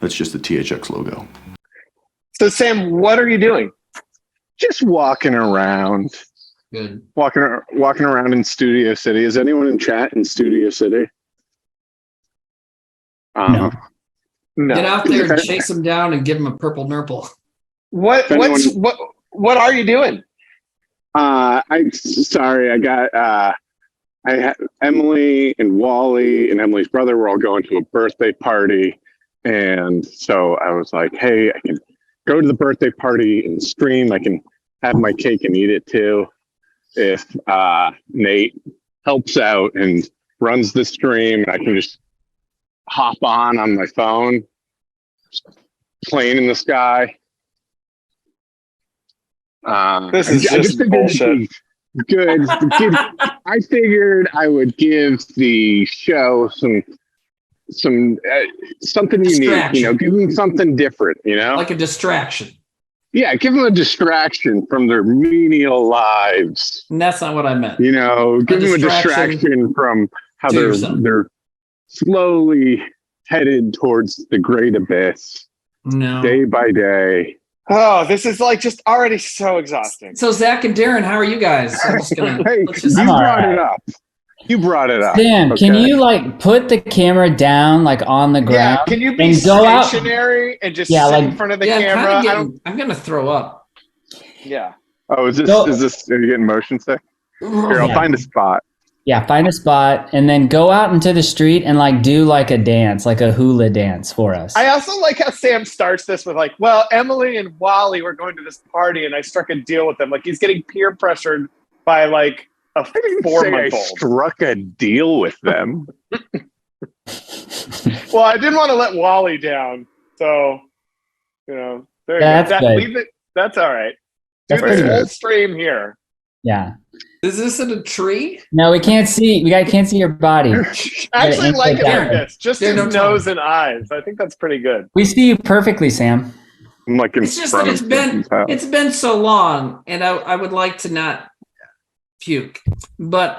That's just the THX logo. So Sam, what are you doing? Just walking around. Good. Walking around in Studio City. Is anyone in chat in Studio City? No. No. Get out there and chase them down and give them a purple nurple. What are you doing? I'm sorry. I had Emily and Wally and Emily's brother were all going to a birthday party, and so I was like, "Hey, I can go to the birthday party and stream. I can have my cake and eat it too, if Nate helps out and runs the stream. I can just hop on my phone, plane in the sky." This is just bullshit. Good. I figured I would give the show something unique, give them something different, like a distraction. Yeah, give them a distraction from their menial lives. And that's not what I meant. Give them a distraction from how they're slowly headed towards the great abyss. No. Day by day. Oh, this is just already so exhausting. So Zach and Darren, how are you guys? I'm just gonna. Hey, you brought it up. Dan, okay. Can you put the camera down on the ground? Yeah, can you be stationary and just sit in front of the camera? I'm gonna throw up. Yeah. Oh, are you getting motion sick? Here, I'll find a spot. Yeah, find a spot and then go out into the street and do a dance, a hula dance for us. I also like how Sam starts this with well, Emily and Wally were going to this party and I struck a deal with them. He's getting peer pressured by a 4-month-old. I struck a deal with them. Well, I didn't want to let Wally down, so that's all right. Do this whole stream here. Yeah. Is this in a tree? No, we can't see. We can't see your body. I actually like it like this. Just his nose and eyes. I think that's pretty good. We see you perfectly, Sam. I'm it's just that it's been so long, and I would like to not puke. But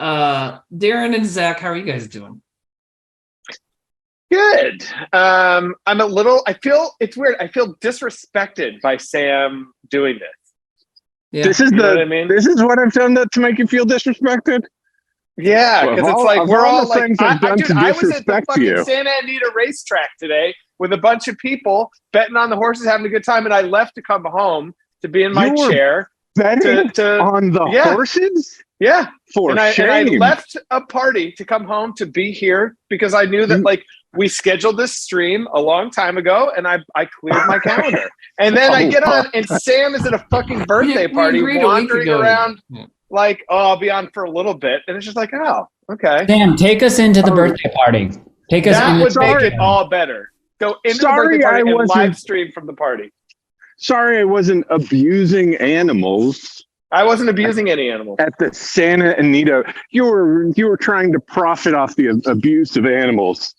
Darren and Zach, how are you guys doing? Good. I'm a little. I feel it's weird. I feel disrespected by Sam doing this. Yeah. This is what I mean. This is what I've done to make you feel disrespected. Yeah, because it's we're all things I've done to I was at the fucking you. Santa Anita racetrack today with a bunch of people betting on the horses, having a good time, and I left to come home to be in my chair. Betting on the horses? Yeah. For shame. And I left a party to come home to be here because I knew that we scheduled this stream a long time ago, and I cleared my calendar. And then I get on, and Sam is at a fucking birthday party wandering around I'll be on for a little bit. And it's just oh, okay. Sam, take us into the birthday party. Take us. That would make it all better. Go into the birthday party and live stream from the party. Sorry, I wasn't abusing animals. I wasn't abusing any animals. At the Santa Anita, you were trying to profit off the abuse of animals.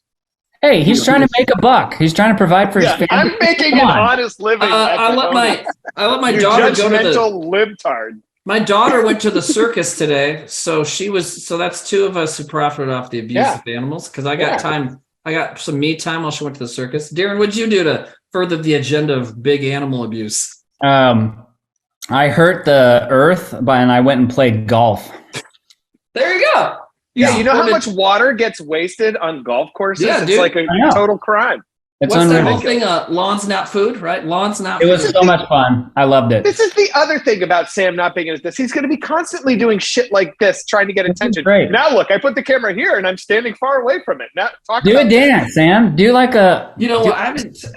Hey, he's trying to make a buck. He's trying to provide for his family. I'm making an honest living. I let my daughter go to judgmental libtard. My daughter went to the circus today, so that's two of us who profited off the abuse of animals because I got time. I got some me time while she went to the circus. Darren, what'd you do to further the agenda of big animal abuse? I hurt the earth and I went and played golf. There you go. Yeah, you know how much water gets wasted on golf courses? Yeah, it's like a total crime. It's What's unreal. that whole thing? Lawns not food, right? Lawns not food. It was so much fun. I loved it. This is the other thing about Sam not being at this. He's going to be constantly doing shit like this, trying to get attention. Great. Now look, I put the camera here and I'm standing far away from it. Now do a dance, Sam. Do a. You know what?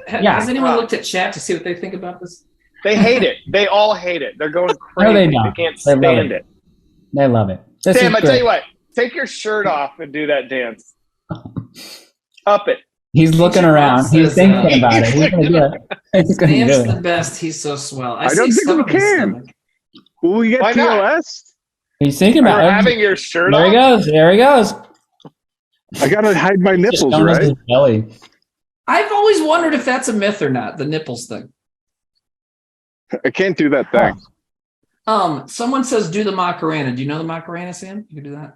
Has anyone looked at chat to see what they think about this? They hate it. They all hate it. They're going crazy. No, they don't. They can't stand it. They love it. Sam, I tell you what. Take your shirt off and do that dance. Up it. He's looking around. He's thinking about it. He's going to do it. Sam's the best. He's so swell. I don't think we can. Will we get TOS? He's thinking about it. Having your shirt off. There he goes. I got to hide my nipples, right? His belly. I've always wondered if that's a myth or not, the nipples thing. I can't do that thing. Someone says do the Macarena. Do you know the Macarena, Sam? You can do that.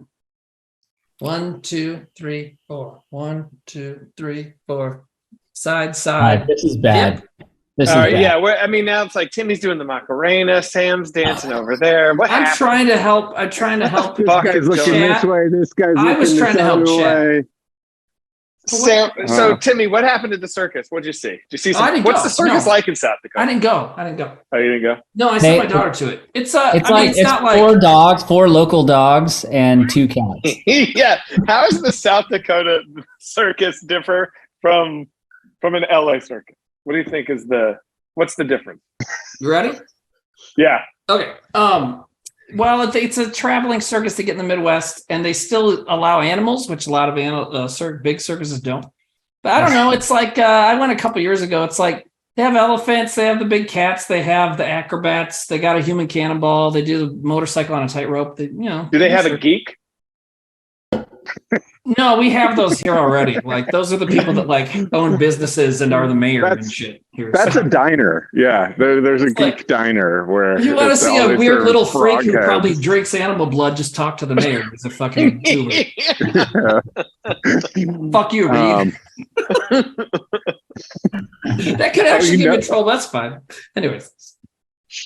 1, 2, 3, 4. 1, 2, 3, 4. Side. This is bad. Dip. This is bad. Yeah. I mean, now it's like Timmy's doing the Macarena, Sam's dancing over there. What I'm happened? trying to help. This guy's looking this way. This guy's looking I was trying to help way. Sam, so Timmy, what happened at the circus? What'd you see? Did you see? I didn't what's go. the circus like in South Dakota? I didn't go. Oh, you didn't go? No, I sent my daughter to it. It's not like 4 dogs, 4 local dogs, and 2 cats. Yeah. How does the South Dakota circus differ from an LA circus? What do you think is what's the difference? You ready? Yeah. Okay. Well, it's a traveling circus to get in the Midwest, and they still allow animals, which a lot of big circuses don't. But I don't know. It's like I went a couple years ago. It's like they have elephants, they have the big cats, they have the acrobats, they got a human cannonball, they do the motorcycle on a tightrope. Do they have a geek? No, we have those here already. Like those are the people that like own businesses and are the mayor and shit here. That's a diner. Yeah, there's a geek like, diner where you want to see a weird little freak who heads. Probably drinks animal blood. Just talk to the mayor. He's a fucking tuber. Fuck you, Reed. That could actually give me trouble. That's fine. Anyways.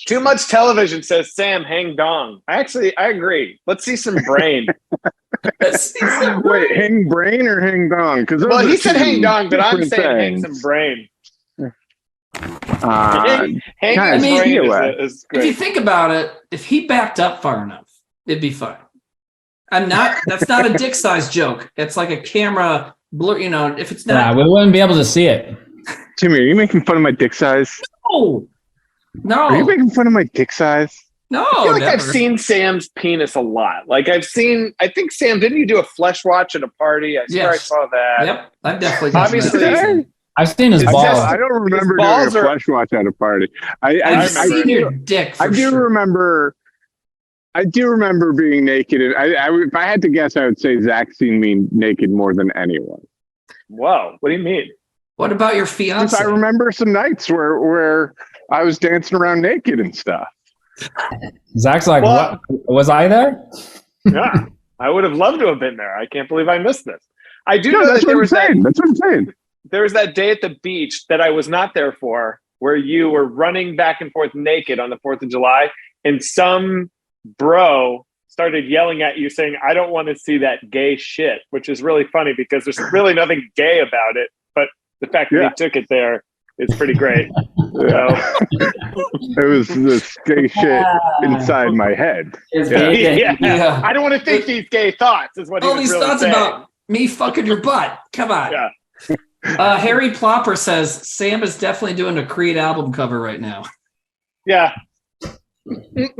Too much television, says Sam. Hang dong. I agree. Let's see some brain. Wait, hang brain or hang dong? Well, he said hang dong, but I'm saying hang some brain. Hang brain is great. If you think about it, if he backed up far enough, it'd be fine. That's not a dick size joke. It's like a camera blur, if it's not. Yeah, we wouldn't be able to see it. Timmy, are you making fun of my dick size? No. Are you making fun of my dick size? No, I feel like never. I've seen Sam's penis a lot. Like I think Sam, didn't you do a flesh watch at a party? I swear I saw that. Yep, I've definitely obviously. I've seen his balls. I don't remember doing a flesh watch at a party. I've seen your dick. I do remember being naked, and if I had to guess, I would say Zach's seen me naked more than anyone. Whoa, what do you mean? What about your fiance? I remember some nights where I was dancing around naked and stuff. Zach's like, what? Was I there? Yeah, I would have loved to have been there. I can't believe I missed this. I do know that there was that's what I'm saying. There was that day at the beach that I was not there for, where you were running back and forth naked on the 4th of July, and some bro started yelling at you saying, "I don't want to see that gay shit," which is really funny because there's really nothing gay about it, but the fact that he took it there is pretty great. It was this gay shit inside my head. Yeah. I don't want to think these gay thoughts is what he was these really thoughts saying. about me fucking your butt. Come on. Yeah. Harry Plopper says Sam is definitely doing a Creed album cover right now. Yeah. You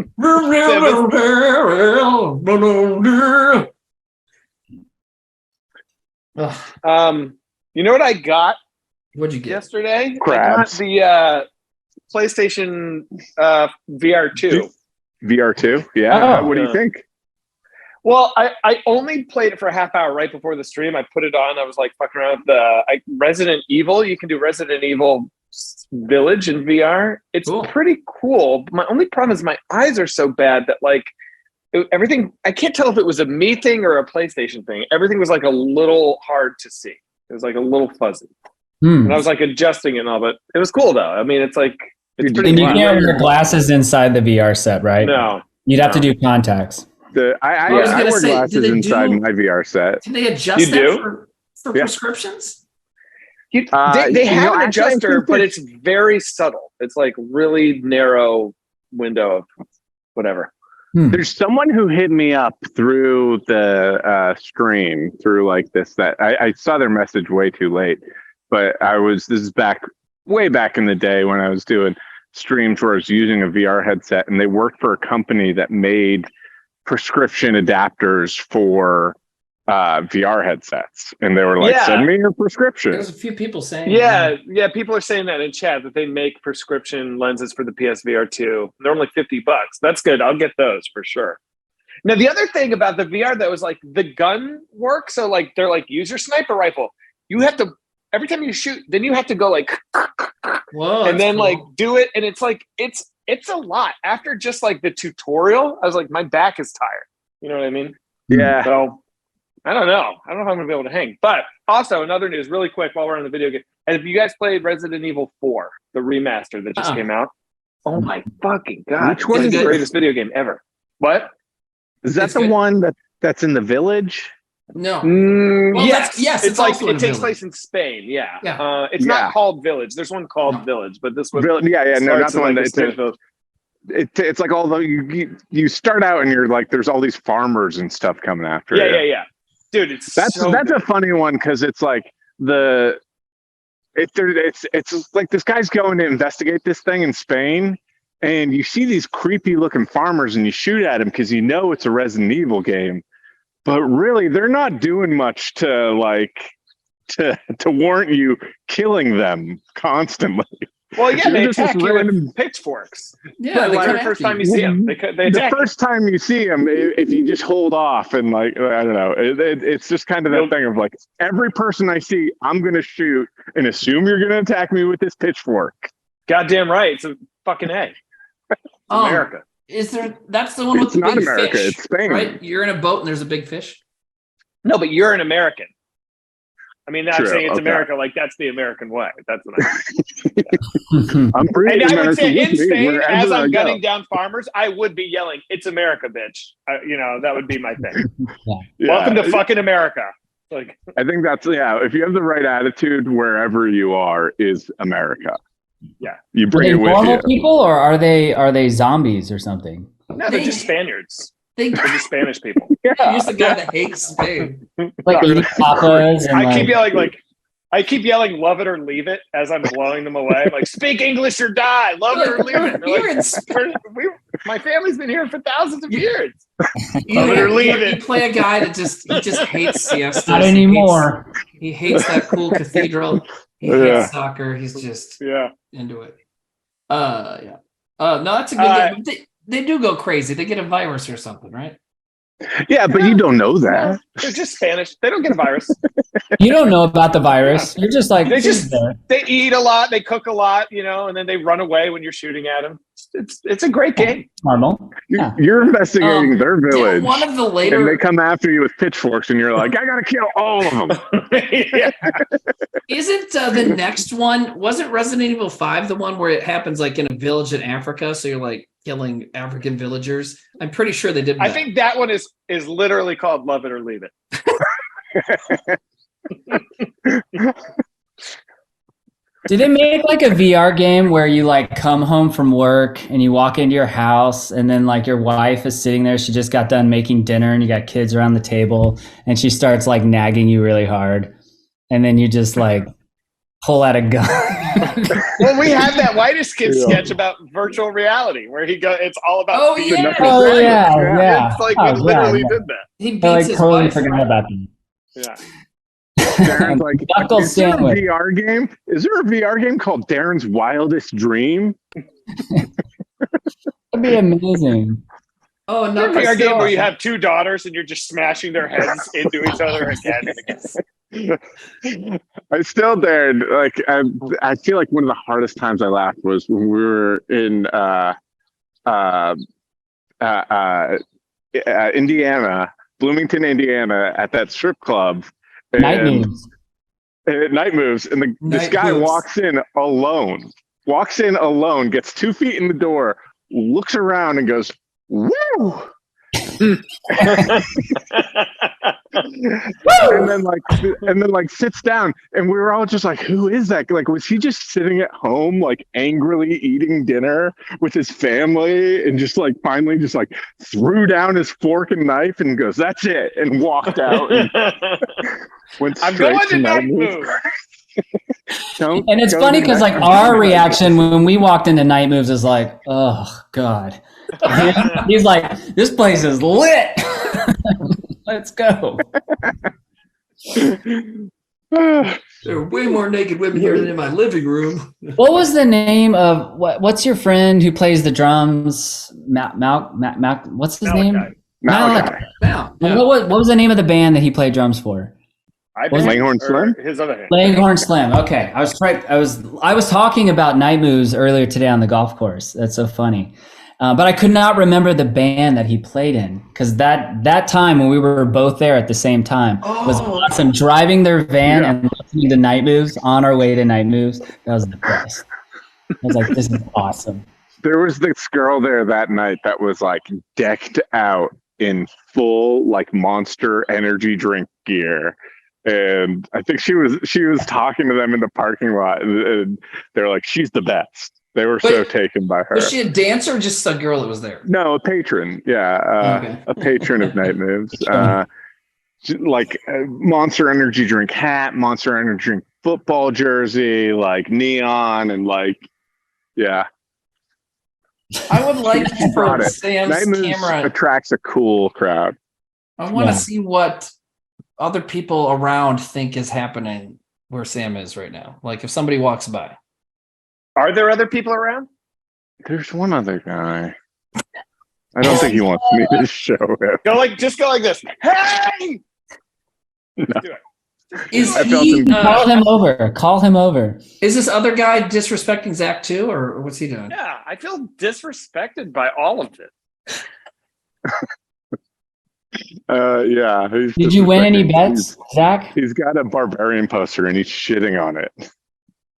know what I got? What'd you get yesterday? Crabs. I got the PlayStation VR2. VR2? Yeah. What do you think? Well, I only played it for a half hour right before the stream. I put it on. I was like fucking around with Resident Evil. You can do Resident Evil Village in VR. It's pretty cool. My only problem is my eyes are so bad that everything, I can't tell if it was a me thing or a PlayStation thing. Everything was like a little hard to see. It was like a little fuzzy. And I was like adjusting it and all, but it was cool though. I mean, it's pretty and you can't wear glasses inside the VR set, right? No. You'd have to do contacts. I wear glasses inside my VR set. Do they adjust that for prescriptions? They have an adjuster, but it's very subtle. It's like really narrow window of whatever. There's someone who hit me up through the stream through like this, that I saw their message way too late, but this is way back in the day when I was doing streams where I was using a VR headset, and they worked for a company that made prescription adapters for VR headsets, and they were like, "Send me your prescription." There's a few people saying, yeah, people are saying that in chat that they make prescription lenses for the PSVR 2. They're only $50. That's good. I'll get those for sure. Now, the other thing about the VR that was like the gun work. So like they're like, use your sniper rifle. You have to every time you shoot, then you have to go like, whoa, and then cool. like do it, and it's like it's it's a lot. After just like the tutorial, I was like, my back is tired. You know what I mean? Yeah. So I don't know. I don't know if I'm gonna be able to hang. But also another news, really quick, while we're on the video game. Have you guys played Resident Evil 4, the remaster that just came out? Oh my fucking god! Which one it's is the greatest video game ever. What? Is that It's the good. one that's in the village? No. Well, yes, it's like also in it takes Village. place in Spain. Yeah, Yeah. it's not called Village. There's one called Village, but this one, No, not the one that's that. It's like all the you start out and you're like, there's all these farmers and stuff coming after you. Yeah. Dude, that's a funny one because it's like it's like this guy's going to investigate this thing in Spain, and you see these creepy looking farmers and you shoot at them because you know it's a Resident Evil game, but really they're not doing much to warrant you killing them constantly. Well, yeah, they You're just attack this you random- with pitchforks. Yeah, Like the first time you see them, they The attack you. first time you see them, if you just hold off and like, I don't know, it's just kind of that thing of like, every person I see, I'm going to shoot and assume you're going to attack me with this pitchfork. Goddamn right. It's a fucking A. It's America. Is there? That's the one with It's the not big America, fish, it's Spain. right? You're in a boat and there's a big fish. No, but you're an American. I mean, I'm True, saying it's okay. America, like that's the American way. That's what I'm pretty And I would American say in with me Spain, wherever as I I'm go. gunning down farmers, I would be yelling, "It's America, bitch!" That would be my thing. Yeah. Welcome to fucking America. Like, I think that's, if you have the right attitude, wherever you are is America. Yeah. You Are bring they it with normal you. people or are they zombies or something? no, they're just Spaniards. They They're just Spanish people. He's the guy that hates Spain. Like eating tapas and I keep yelling, "Love it or leave it," as I'm blowing them away. I'm like, "Speak English or die. Love it or leave it." They're You're in like, my family's been here for thousands of years. You, Love it or leave you it. play a guy that just hates siestas. not anymore. He hates that cool cathedral. He hates soccer. He's just into it. Yeah. No, that's a good game. They do go crazy. They get a virus or something, right? Yeah, but you don't know that. They're just Spanish. They don't get a virus. You don't know about the virus. You're just like They eat a lot. They cook a lot, and then they run away when you're shooting at them. It's a great game. normal. Yeah. You're investigating their village. One of the later, and they come after you with pitchforks, and you're like, I gotta kill all of them. Yeah. isn't the next one? Wasn't Resident Evil 5 the one where it happens like in a village in Africa? So you're like killing African villagers. I'm pretty sure they did. I think that one is literally called "Love It or Leave It." Did they make like a VR game where you like come home from work and you walk into your house and then like your wife is sitting there, she just got done making dinner and you got kids around the table and she starts like nagging you really hard and then you just like pull out a gun. Well, we have that Whitest Kid sketch about virtual reality where it's all about. Oh, being yeah. knuckles, Oh right? yeah. It's like we literally did that. he beats I like his totally wife. forgot Right? about that. Yeah. Darren's like, Knuckle is there a sandwich. VR game? Is there a VR game called Darren's Wildest Dream? That'd be amazing. Oh, There's no! a VR game where you have two daughters and you're just smashing their heads into each other again and again. I still dared. Like, I feel like one of the hardest times I laughed was when we were in Indiana, Bloomington, Indiana, at that strip club. Night moves. Night moves, and this Night guy moves. walks in alone, gets 2 feet in the door, looks around, and goes, "Woo!" and then sits down, and we were all just like, "Who is that? Like, was he just sitting at home, like angrily eating dinner with his family, and just like finally just like threw down his fork and knife and goes, 'That's it,' and walked out." And went I'm straight going to Night Night Move. And it's funny because like our reaction when we walked into Night Moves is like, oh God. He's like, this place is lit. Let's go. There are way more naked women here than in my living room. What was the name of what's your friend who plays the drums? What's his name? Malachi. Malachi. Now, What was the name of the band that he played drums for? Langhorne Slim? His other hand. Langhorne Slim. Okay, I was talking about night moves earlier today on the golf course. That's so funny, but I could not remember the band that he played in because that time when we were both there at the same time was awesome. Driving their van and listening to night moves on our way to night moves. That was the best. I was like, this is awesome. There was this girl there that night that was like decked out in full like Monster energy drink gear. And I think she was talking to them in the parking lot, and they're like, "She's the best." They were so taken by her. Was she a dancer or just a girl that was there? No, a patron. Yeah, a patron of night moves. Like Monster energy drink hat, Monster energy drink football jersey, like neon, and like, yeah. I would like for Night Sam's moves camera. attracts a cool crowd. I want to see what other people around think is happening where Sam is right now. Like if somebody walks by. Are there other people around? There's one other guy. I don't think he wants me to show him. Just go like this. Hey! No. Do it. Is I felt he? him- Call him over. Call him over. Is this other guy disrespecting Zach too, or what's he doing? Yeah, I feel disrespected by all of it. Yeah. Did you win any bets, Zach? He's got a barbarian poster and he's shitting on it.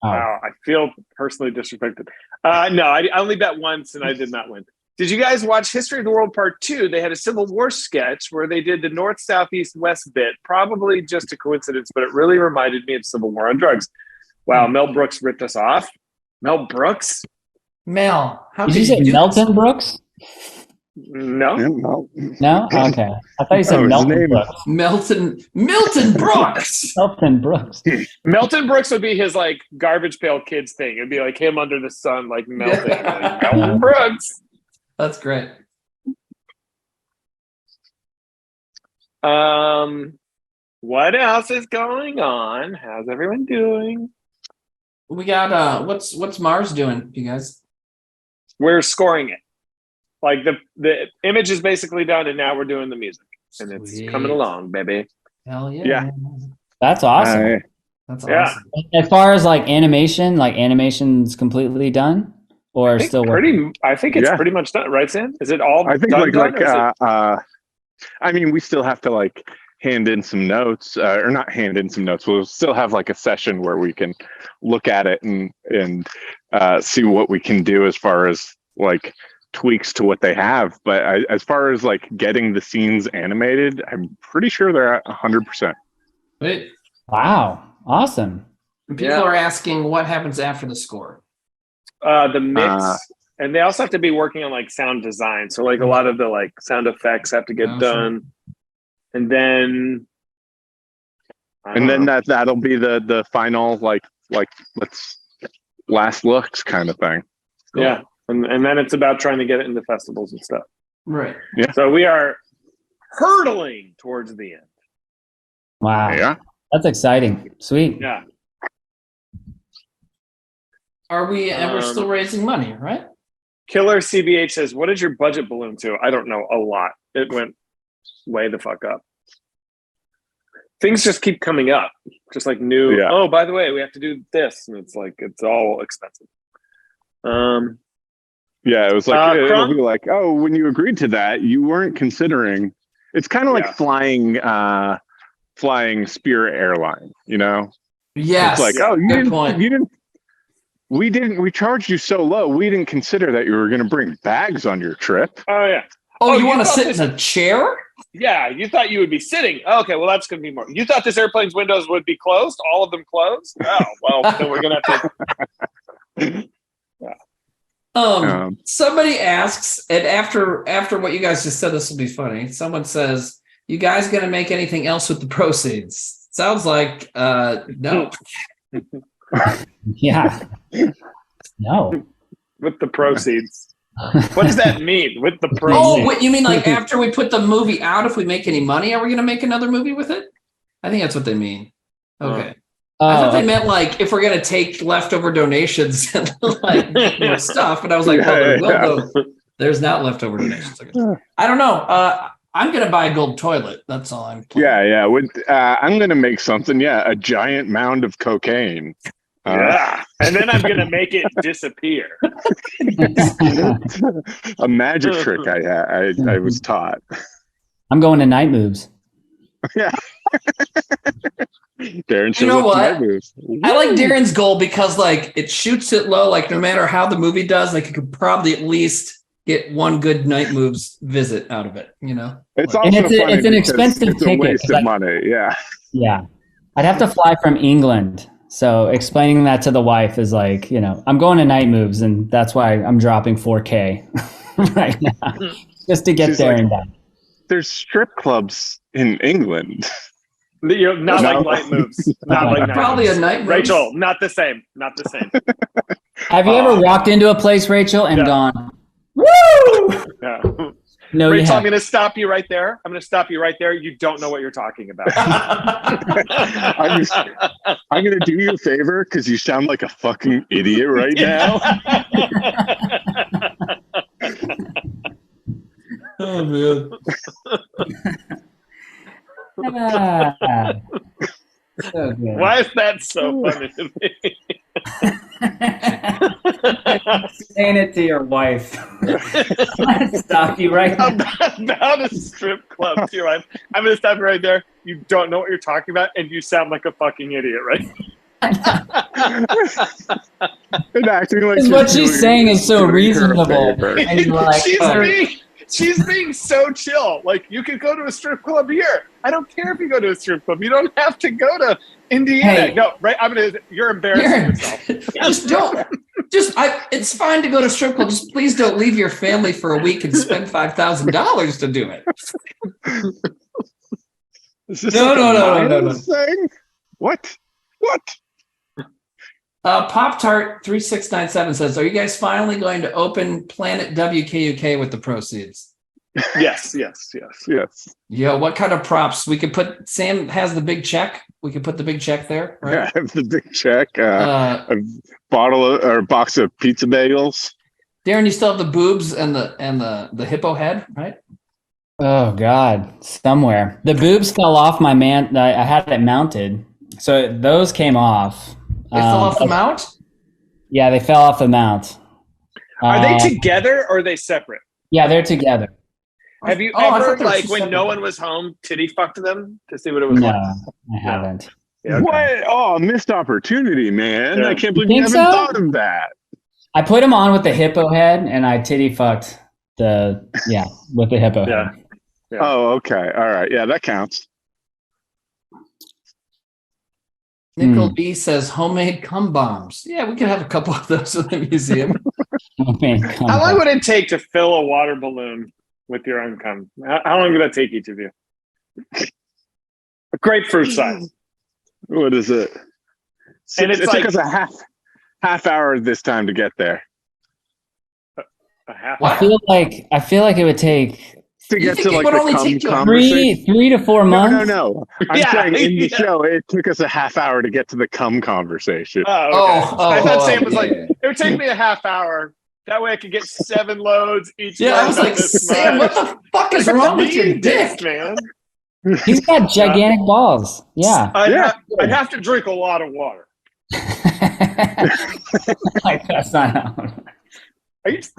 Oh. Wow, I feel personally disrespected. No, I only bet once and I did not win. Did you guys watch History of the World Part 2? They had a Civil War sketch where they did the North, South, East, West bit. Probably just a coincidence, but it really reminded me of Civil War on Drugs. Wow, Mel Brooks ripped us off. Mel Brooks? Mel, how Did could you say do Melton this? Brooks? No. No. No? Okay. I thought you said his Melton name- Brooks. Milton Brooks. Melton Brooks. Melton Brooks would be his like garbage pail kids thing. It'd be like him under the sun, like melting. Like, Melton Brooks. That's great. What else is going on? How's everyone doing? We got what's Mars doing, you guys? We're scoring it. Like the image is basically done, and now we're doing the music, and it's Sweet. coming along, baby. Hell yeah. Yeah. That's awesome. That's Yeah. awesome. As far as like animation's completely done, or still working? I think it's Yeah. pretty much done, right, Sam? Is it all? I think done, like done, or is it- I mean, we still have to like hand in some notes, or not hand in some notes. We'll still have like a session where we can look at it and see what we can do as far as like tweaks to what they have. But as far as like getting the scenes animated, I'm pretty sure they're at 100%. Wait, Wow, awesome. people Yeah. are asking what happens after the score. the mix, and they also have to be working on like sound design. So like a lot of the like sound effects have to get Oh, done, and then That'll be the final like let's last looks kind of thing. yeah, and then it's about trying to get it into festivals and stuff. Right. So we are hurtling towards the end. Wow. Yeah. That's exciting. Sweet. Yeah. Are we? And we're still raising money, right? Killer CBH says, "What did your budget balloon to?" I don't know. A lot. It went way the fuck up. Things just keep coming up, just like new. Yeah. Oh, by the way, we have to do this, and it's like it's all expensive. Yeah, it was like it'll Crumb? be like, oh, when you agreed to that, you weren't considering. It's kind of like Yeah. flying Spirit airline, you know? Yes. It's like, oh, good point. we charged you so low, we didn't consider that you were going to bring bags on your trip. Oh yeah. Oh, Oh, you you want to thought sit this- in a chair? Yeah, you thought you would be sitting. Okay, well that's gonna be more. You thought this airplane's windows would be closed, all of them closed. Oh well, then we're gonna have to. Somebody asks, and after what you guys just said, this will be funny. Someone says, "You guys gonna make anything else with the proceeds?" Sounds like no. Yeah. No. With the proceeds. What does that mean? With the Oh, proceeds? wait, you mean like after we put the movie out, if we make any money, are we gonna make another movie with it? I think that's what they mean. Okay. I thought they meant like if we're gonna take leftover donations and like more stuff, but I was like, well, there will go. There's not leftover donations. I don't know. I'm gonna buy a gold toilet. That's all I'm planning. Yeah. I'm gonna make something. Yeah, a giant mound of cocaine. Yeah, and then I'm gonna make it disappear. A magic trick I was taught. I'm going to night moves. Yeah. Darren, You know what? night moves. I like Darren's goal because like it shoots it low. Like no matter how the movie does, like you could probably at least get one good night moves visit out of it. You know, It's like, also it's funny an because expensive it's a ticket. waste of money. Yeah. Yeah. I'd have to fly from England. So explaining that to the wife is like, I'm going to night moves, and that's why I'm dropping 4K right now, just to get She's there like, and back. There's strip clubs in England. Not like night moves. Not like night probably moves. a night move. Rachel, not the same. Not the same. Have you ever walked into a place, Rachel, and Yeah. gone, woo? Yeah. No, you Rachel, I'm haven't. going to stop you right there. You don't know what you're talking about. I'm going to do you a favor because you sound like a fucking idiot right now. Oh man. So good. Why is that so funny to me? Saying it to your wife. Stop you right now. About a strip club to your wife. I'm going to stop you right there. You don't know what you're talking about, and you sound like a fucking idiot, right? And acting like Because what she's saying is so reasonable. And you're like, She's being so chill. Like, you could go to a strip club here. I don't care if you go to a strip club. You don't have to go to Indiana. Hey. No, right? You're embarrassing yourself. Just don't. It's fine to go to strip club. Just please don't leave your family for a week and spend $5,000 to do it. Is this No. thing? What? Pop Tart 3697 says, "Are you guys finally going to open Planet WKUK with the proceeds?" Yes. Yo, what kind of props? We could put. Sam has the big check. We could put the big check there, right? Yeah, I have the big check. A box of pizza bagels. Darren, you still have the boobs and the hippo head, right? oh God, somewhere. The boobs fell off my man. I had it mounted. So those came off. They fell off the mount. Yeah, they fell off the mount. Are they together or are they separate? Yeah, they're together. Have you I ever, thought they were like, when separate. no one was home, titty fucked them to see what it was No, like? I haven't. Yeah, okay. What? Oh, missed opportunity, man. Yeah. I can't believe You you think haven't so? thought of that. I put them on with the hippo head, and I titty fucked with the hippo Yeah. head. Yeah. Oh, okay. All right. Yeah, that counts. Nickel B says homemade cum bombs. Yeah, we could have a couple of those in the museum. How long would it take to fill a water balloon with your own cum? How long would that take each of you? A grapefruit size. What is it? And it's it like- took us a half hour this time to get there. A half. What? I feel like it would take To You get think to it like would the only cum take you conversation. 3 to 4 months. No. I'm Yeah, saying in the yeah. show, it took us a half hour to get to the cum conversation. Oh, okay. Oh, I thought Sam was yeah. like, it would take me a half hour. That way I could get 7 loads each. Yeah, I load was on like, this Sam, much. what the fuck is wrong with your Need this, dick? man? He's got gigantic balls. Yeah. I'd have to drink a lot of water. Like that's not how.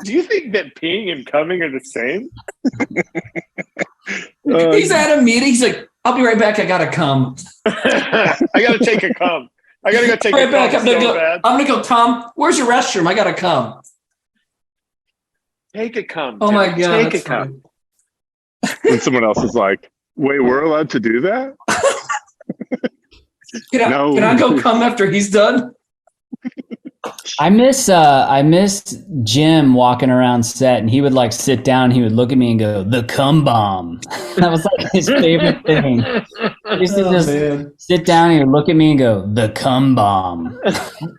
Do you think that peeing and coming are the same? He's at a meeting. He's like, I'll be right back. I gotta come. I gotta take a cum. I gotta go take Right a back. cum so bad. I'm gonna go, Tom. Where's your restroom? I gotta come. Take a cum. Oh my Tim. god. Take a that's cum. funny. And someone else is like, wait, we're allowed to do that? No. Can I go come after he's done? I miss Jim walking around set, and he would like sit down. He would look at me and go, "The cum bomb." That was like his favorite thing. He used to just sit down. And he would look at me and go, "The cum bomb."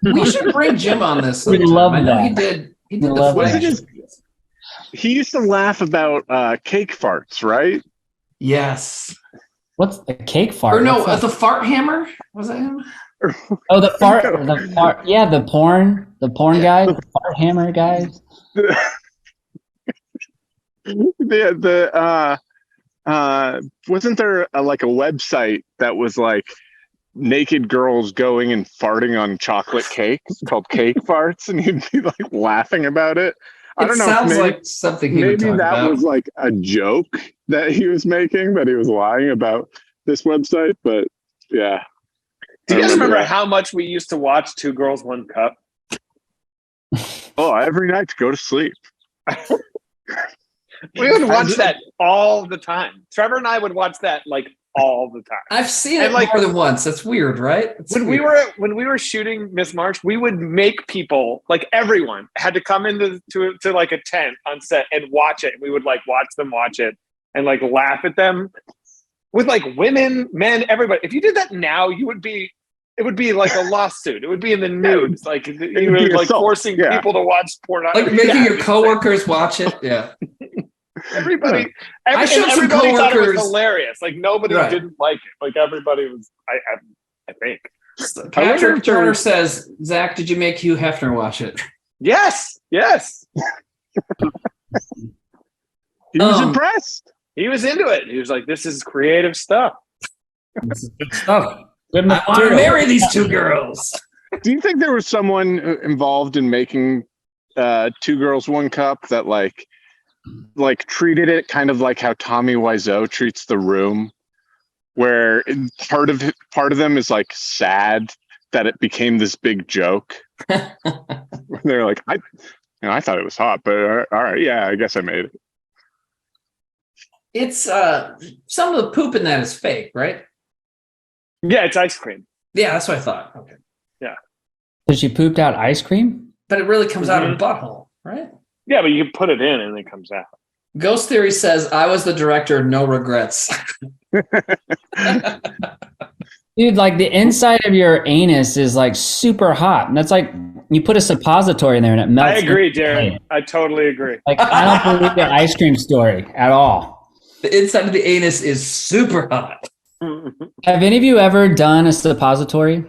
We should bring Jim on this. We sometime. love I know that. He did We the love Was that. it He used to laugh about cake farts, right? Yes. What's the cake fart? Or no, What's that? the fart hammer? Was that him? Oh, the fart. The fart. Yeah, the porn guy, the fart hammer guy. wasn't there like a website that was like naked girls going and farting on chocolate cake called Cake Farts, and you'd be like laughing about it? I don't know. Sounds maybe, like something he would maybe talk that about. was like a joke that he was making, but he was lying about this website. But yeah. Do you guys remember that. how much we used to watch Two Girls, One Cup? Oh, every night to go to sleep. We would watch that all the time. Trevor and I would watch that like all the time. I've seen And, it like, more than once. That's weird, right? When we were shooting Miss March, we would make people, like everyone had to come into to like a tent on set and watch it. We would like watch them watch it and like laugh at them with like women, men, everybody. If you did that now, it would be like a lawsuit. It would be in the news. Like you were like forcing people to watch porn. Like making your coworkers watch it. Yeah. Everybody, I showed some everybody thought it was coworkers- hilarious. Like nobody Right. didn't like it. Like everybody was. I think. Patrick Turner says, Zach, did you make Hugh Hefner watch it? Yes. Yes. He was impressed. He was into it. He was like, "This is creative stuff." This is good stuff. Good I want to material. marry these two girls. Do you think there was someone involved in making Two Girls, One Cup that like treated it kind of like how Tommy Wiseau treats The Room, where part of them is like sad that it became this big joke. They're like, I thought it was hot, but all right, yeah, I guess I made it. It's some of the poop in that is fake, right? Yeah, it's ice cream. Yeah, that's what I thought. Okay. So she pooped out ice cream? But it really comes out of a butthole, right? Yeah, but you can put it in and it comes out. Ghost Theory says, I was the director, no regrets. Dude, like the inside of your anus is like super hot. And that's like, you put a suppository in there and it melts. I agree, instantly. Darren. I totally agree. Like, I don't believe the ice cream story at all. The inside of the anus is super hot. Have any of you ever done a suppository?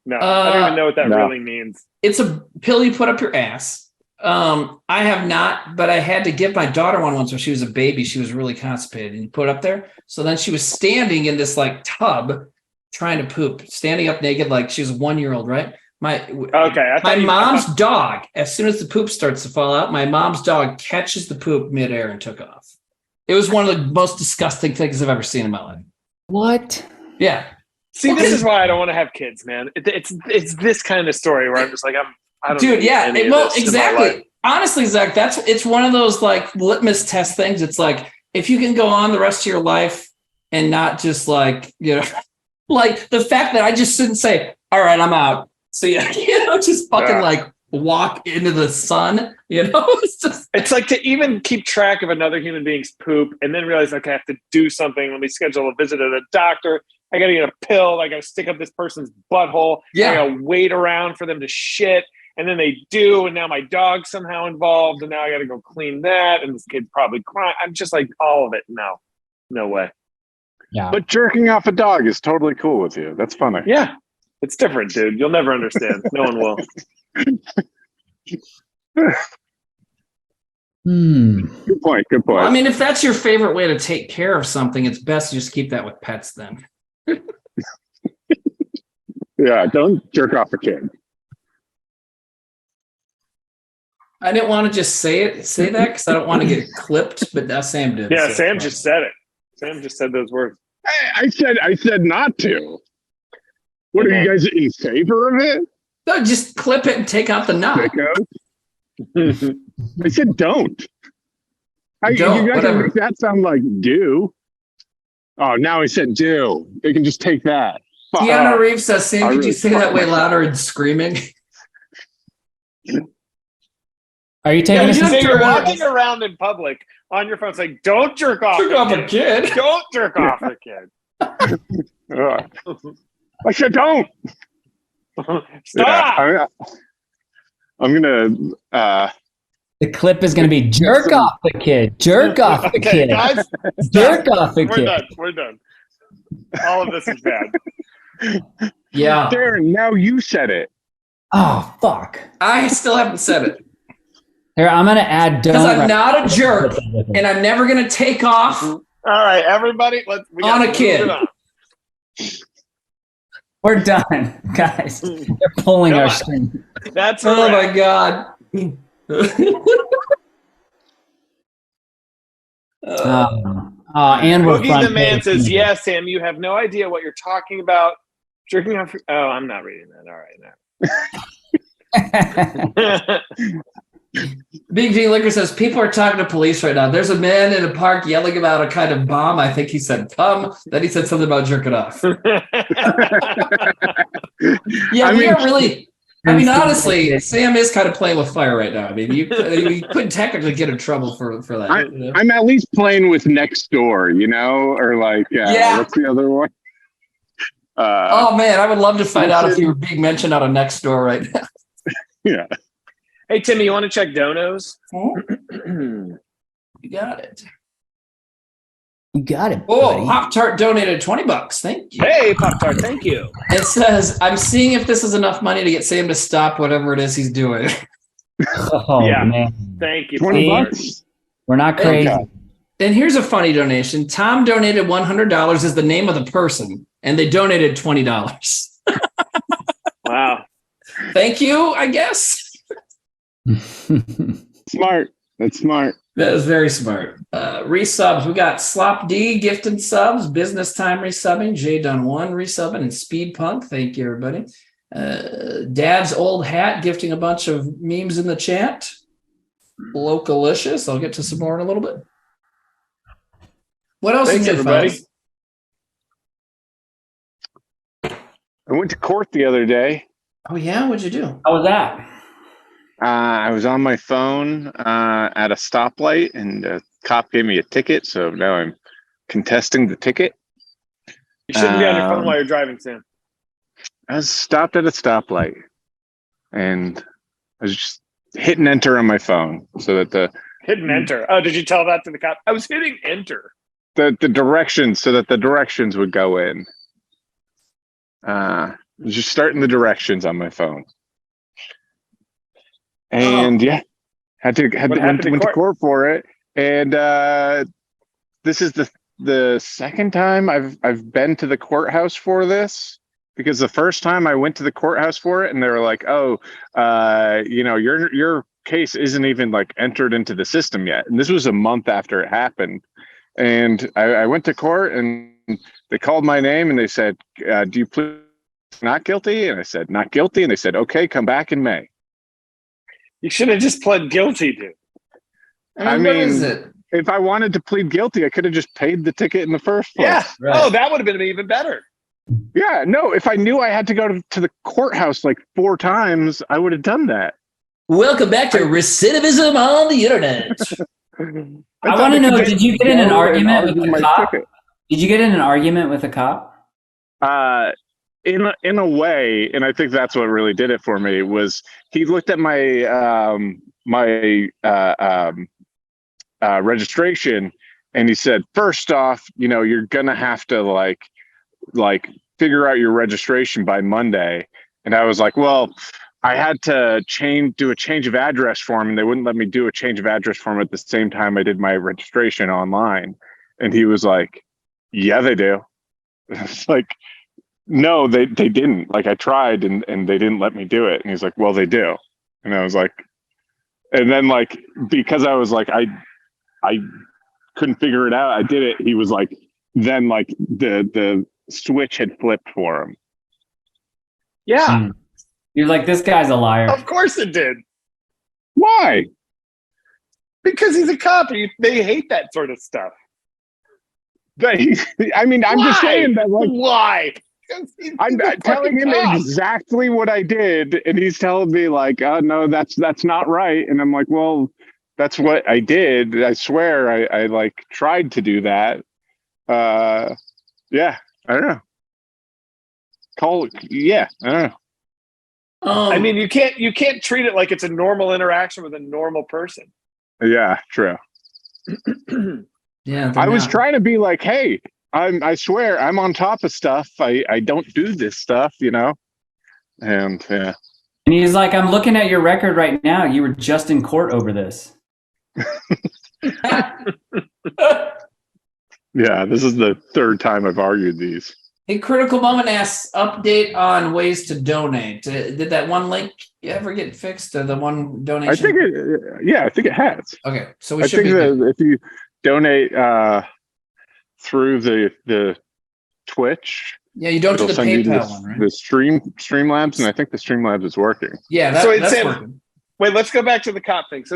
No, I don't even know what that really means. It's a pill you put up your ass. I have not, but I had to give my daughter one once when she was a baby. She was really constipated and you put it up there. So then she was standing in this like tub trying to poop, standing up naked like she was a 1-year-old, right? My mom's dog, as soon as the poop starts to fall out, my mom's dog catches the poop midair and took off. It was one of the most disgusting things I've ever seen in my life. What? Yeah. See, this is why I don't want to have kids, man. It's this kind of story where I'm just like, I don't Dude, need yeah. any of Well, this in my life. exactly. Honestly, Zach, it's one of those like litmus test things. It's like, if you can go on the rest of your life and not just like, you know, like the fact that I just shouldn't say, all right, I'm out. So yeah, you know, just fucking like walk into the sun, you know, it's like to even keep track of another human being's poop and then realize, okay, I have to do something. Let me schedule a visit at a doctor. I got to get a pill. I got to stick up this person's butthole. Yeah. I got to wait around for them to shit. And then they do. And now my dog's somehow involved. And now I got to go clean that. And this kid's probably crying. I'm just like, all of it. No way. Yeah. But jerking off a dog is totally cool with you. That's funny. Yeah. It's different, dude. You'll never understand. No one will. Good point. well, I mean, if that's your favorite way to take care of something, it's best to just keep that with pets then. Yeah, don't jerk off a kid. I didn't want to just say that because I don't want to get clipped, but now Sam did. Yeah, so Sam just said it. Sam just said those words. I said not to. What are you guys in favor of it? No, just clip it and take out the knot. Sicko? I said don't. Don't, you guys whatever. make that sound like do. Oh, now he said do. They can just take that. Keanu Reeves says, Sam, could really you say that way louder and screaming? Are you taking a So you're walking around in public on your phone saying, don't jerk off a kid. Don't jerk off a kid. I said don't. Stop. Yeah, I'm gonna. The clip is going to be jerk off the kid. Jerk off the Okay, kid. guys, Jerk off the kid. We're done. All of this is bad. Yeah. Darren, now you said it. Oh, fuck. I still haven't said it. Here, I'm going to add don't. Because I'm not a jerk, and I'm never going to take off All right, everybody, we On a kid. We're done, guys. They're pulling Come our on. string. That's Oh right. my God. And we're Boogie the Man page. says, "Yes, Sam, you have no idea what you're talking about. Jerking off. Oh, I'm not reading that. All right, now. Big G Liquor says people are talking to police right now. There's a man in a park yelling about a kind of bomb. I think he said cum. Then he said something about jerking off. Yeah, we are really. I mean, honestly, Sam is kind of playing with fire right now. I mean, you couldn't technically get in trouble for that. I'm at least playing with next door, or like, what's the other one? Oh man, I would love to find out if you were being mentioned on a next door right now. Yeah. Hey, Timmy, you want to check donos? You got it. You got it. Oh, Pop Tart donated $20. Thank you. Hey, Pop Tart, thank you. It says, I'm seeing if this is enough money to get Sam to stop whatever it is he's doing. Oh, Yeah. man. Thank you. $20. We're not crazy. And here's a funny donation. Tom donated $100 is the name of the person, and they donated $20. Wow. Thank you, I guess. Smart. That's smart. That is very smart. Resubs. We got Slop D gifted subs, Business Time resubbing, J Done 1 resubbing, and Speed Punk. Thank you, everybody. Dad's Old Hat gifting a bunch of memes in the chat. Localicious. I'll get to some more in a little bit. What else Thanks, is new, everybody. fellas? I went to court the other day. Oh, yeah? What'd you do? How was that? I was on my phone at a stoplight, and a cop gave me a ticket, so now I'm contesting the ticket. You shouldn't be on your phone while you're driving, Sam. I was stopped at a stoplight, and I was just hitting enter on my phone so that the Hitting enter. Oh, did you tell that to the cop? I was hitting enter. the directions so that the directions would go in. I was just starting the directions on my phone. And went to court for it. And this is the second time I've been to the courthouse for this, because the first time I went to the courthouse for it and they were like, "Oh, your case isn't even like entered into the system yet." And this was a month after it happened. And I went to court and they called my name and they said, "Do you plead not guilty?" And I said, "Not guilty." And they said, "Okay, come back in May." You should have just pled guilty, dude. I what mean, is it? if I wanted to plead guilty, I could have just paid the ticket in the first place. Yeah. Right. Oh, that would have been even better. Yeah. No, if I knew I had to go to the courthouse like 4 times, I would have done that. Welcome back to recidivism on the internet. I want to know, did you get in an argument with the cop? ticket. Did you get in an argument with a cop? In a way, and I think that's what really did it for me, was he looked at my registration and he said, "First off, you're gonna have to like figure out your registration by Monday." And I was like, "Well, I had to do a change of address form, and they wouldn't let me do a change of address form at the same time I did my registration online." And he was like, "Yeah, they do." It's like, "No, they didn't. Like, I tried and they didn't let me do it." And he's like, "Well, they do." And I was like, and then like, because I was like, I couldn't figure it out, I did it. He was like, then like the switch had flipped for him. Yeah. You're like, this guy's a liar. Of course it did. Why? Because he's a cop. They hate that sort of stuff. I mean, I'm just saying that, like, why? I'm telling him exactly what I did, and he's telling me like, "Oh no, that's not right." And I'm like, "Well, that's what I did. I swear, I like tried to do that." Yeah, I don't know. I don't know. I mean, you can't treat it like it's a normal interaction with a normal person. Yeah, true. Yeah, I was trying to be like, "Hey, I swear I'm on top of stuff. I don't do this stuff, And yeah. And he's like, "I'm looking at your record right now. You were just in court over this." Yeah, this is the third time I've argued these. Hey, Critical Moment asks, update on ways to donate. Did that one link ever get fixed? The one donation? I think it has. Okay, so we I should think be good. that if you donate through the Twitch, Yeah, you don't do it'll the send you to PayPal one, right? the Streamlabs, and I think the Streamlabs is working. Yeah, that's working. Wait, let's go back to the cop thing. So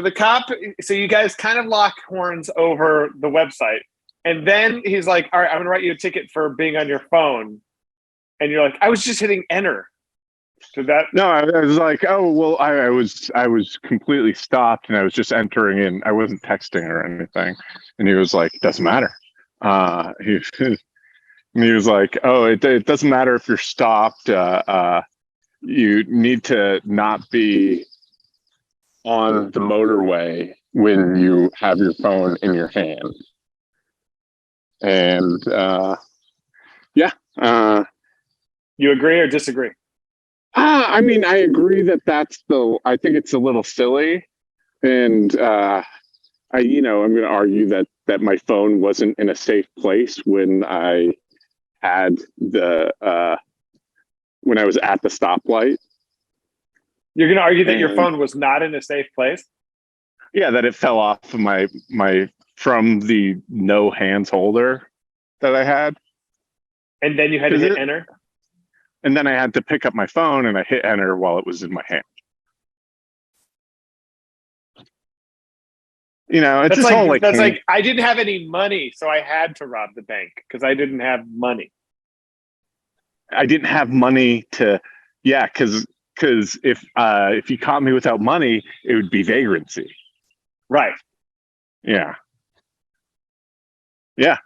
you guys kind of lock horns over the website. And then he's like, all right, I'm going to write you a ticket for being on your phone. And you're like, I was just hitting enter. Did that? No, I was like, oh, well, I was completely stopped and I was just entering in. I wasn't texting or anything. And he was like, doesn't matter. He was like, oh, it doesn't matter if you're stopped. You need to not be on the motorway when you have your phone in your hand. And you agree or disagree? I mean, I agree that I think it's a little silly, and I'm going to argue that my phone wasn't in a safe place when I had when I was at the stoplight. You're going to argue that your phone was not in a safe place? Yeah, that it fell off of my from the no hands holder that I had. And then you had to hit enter? And then I had to pick up my phone and I hit enter while it was in my hand. It's just all like that's like I didn't have any money, so I had to rob the bank because I didn't have money. I didn't have money to, because if you caught me without money, it would be vagrancy. Right. Yeah. Yeah.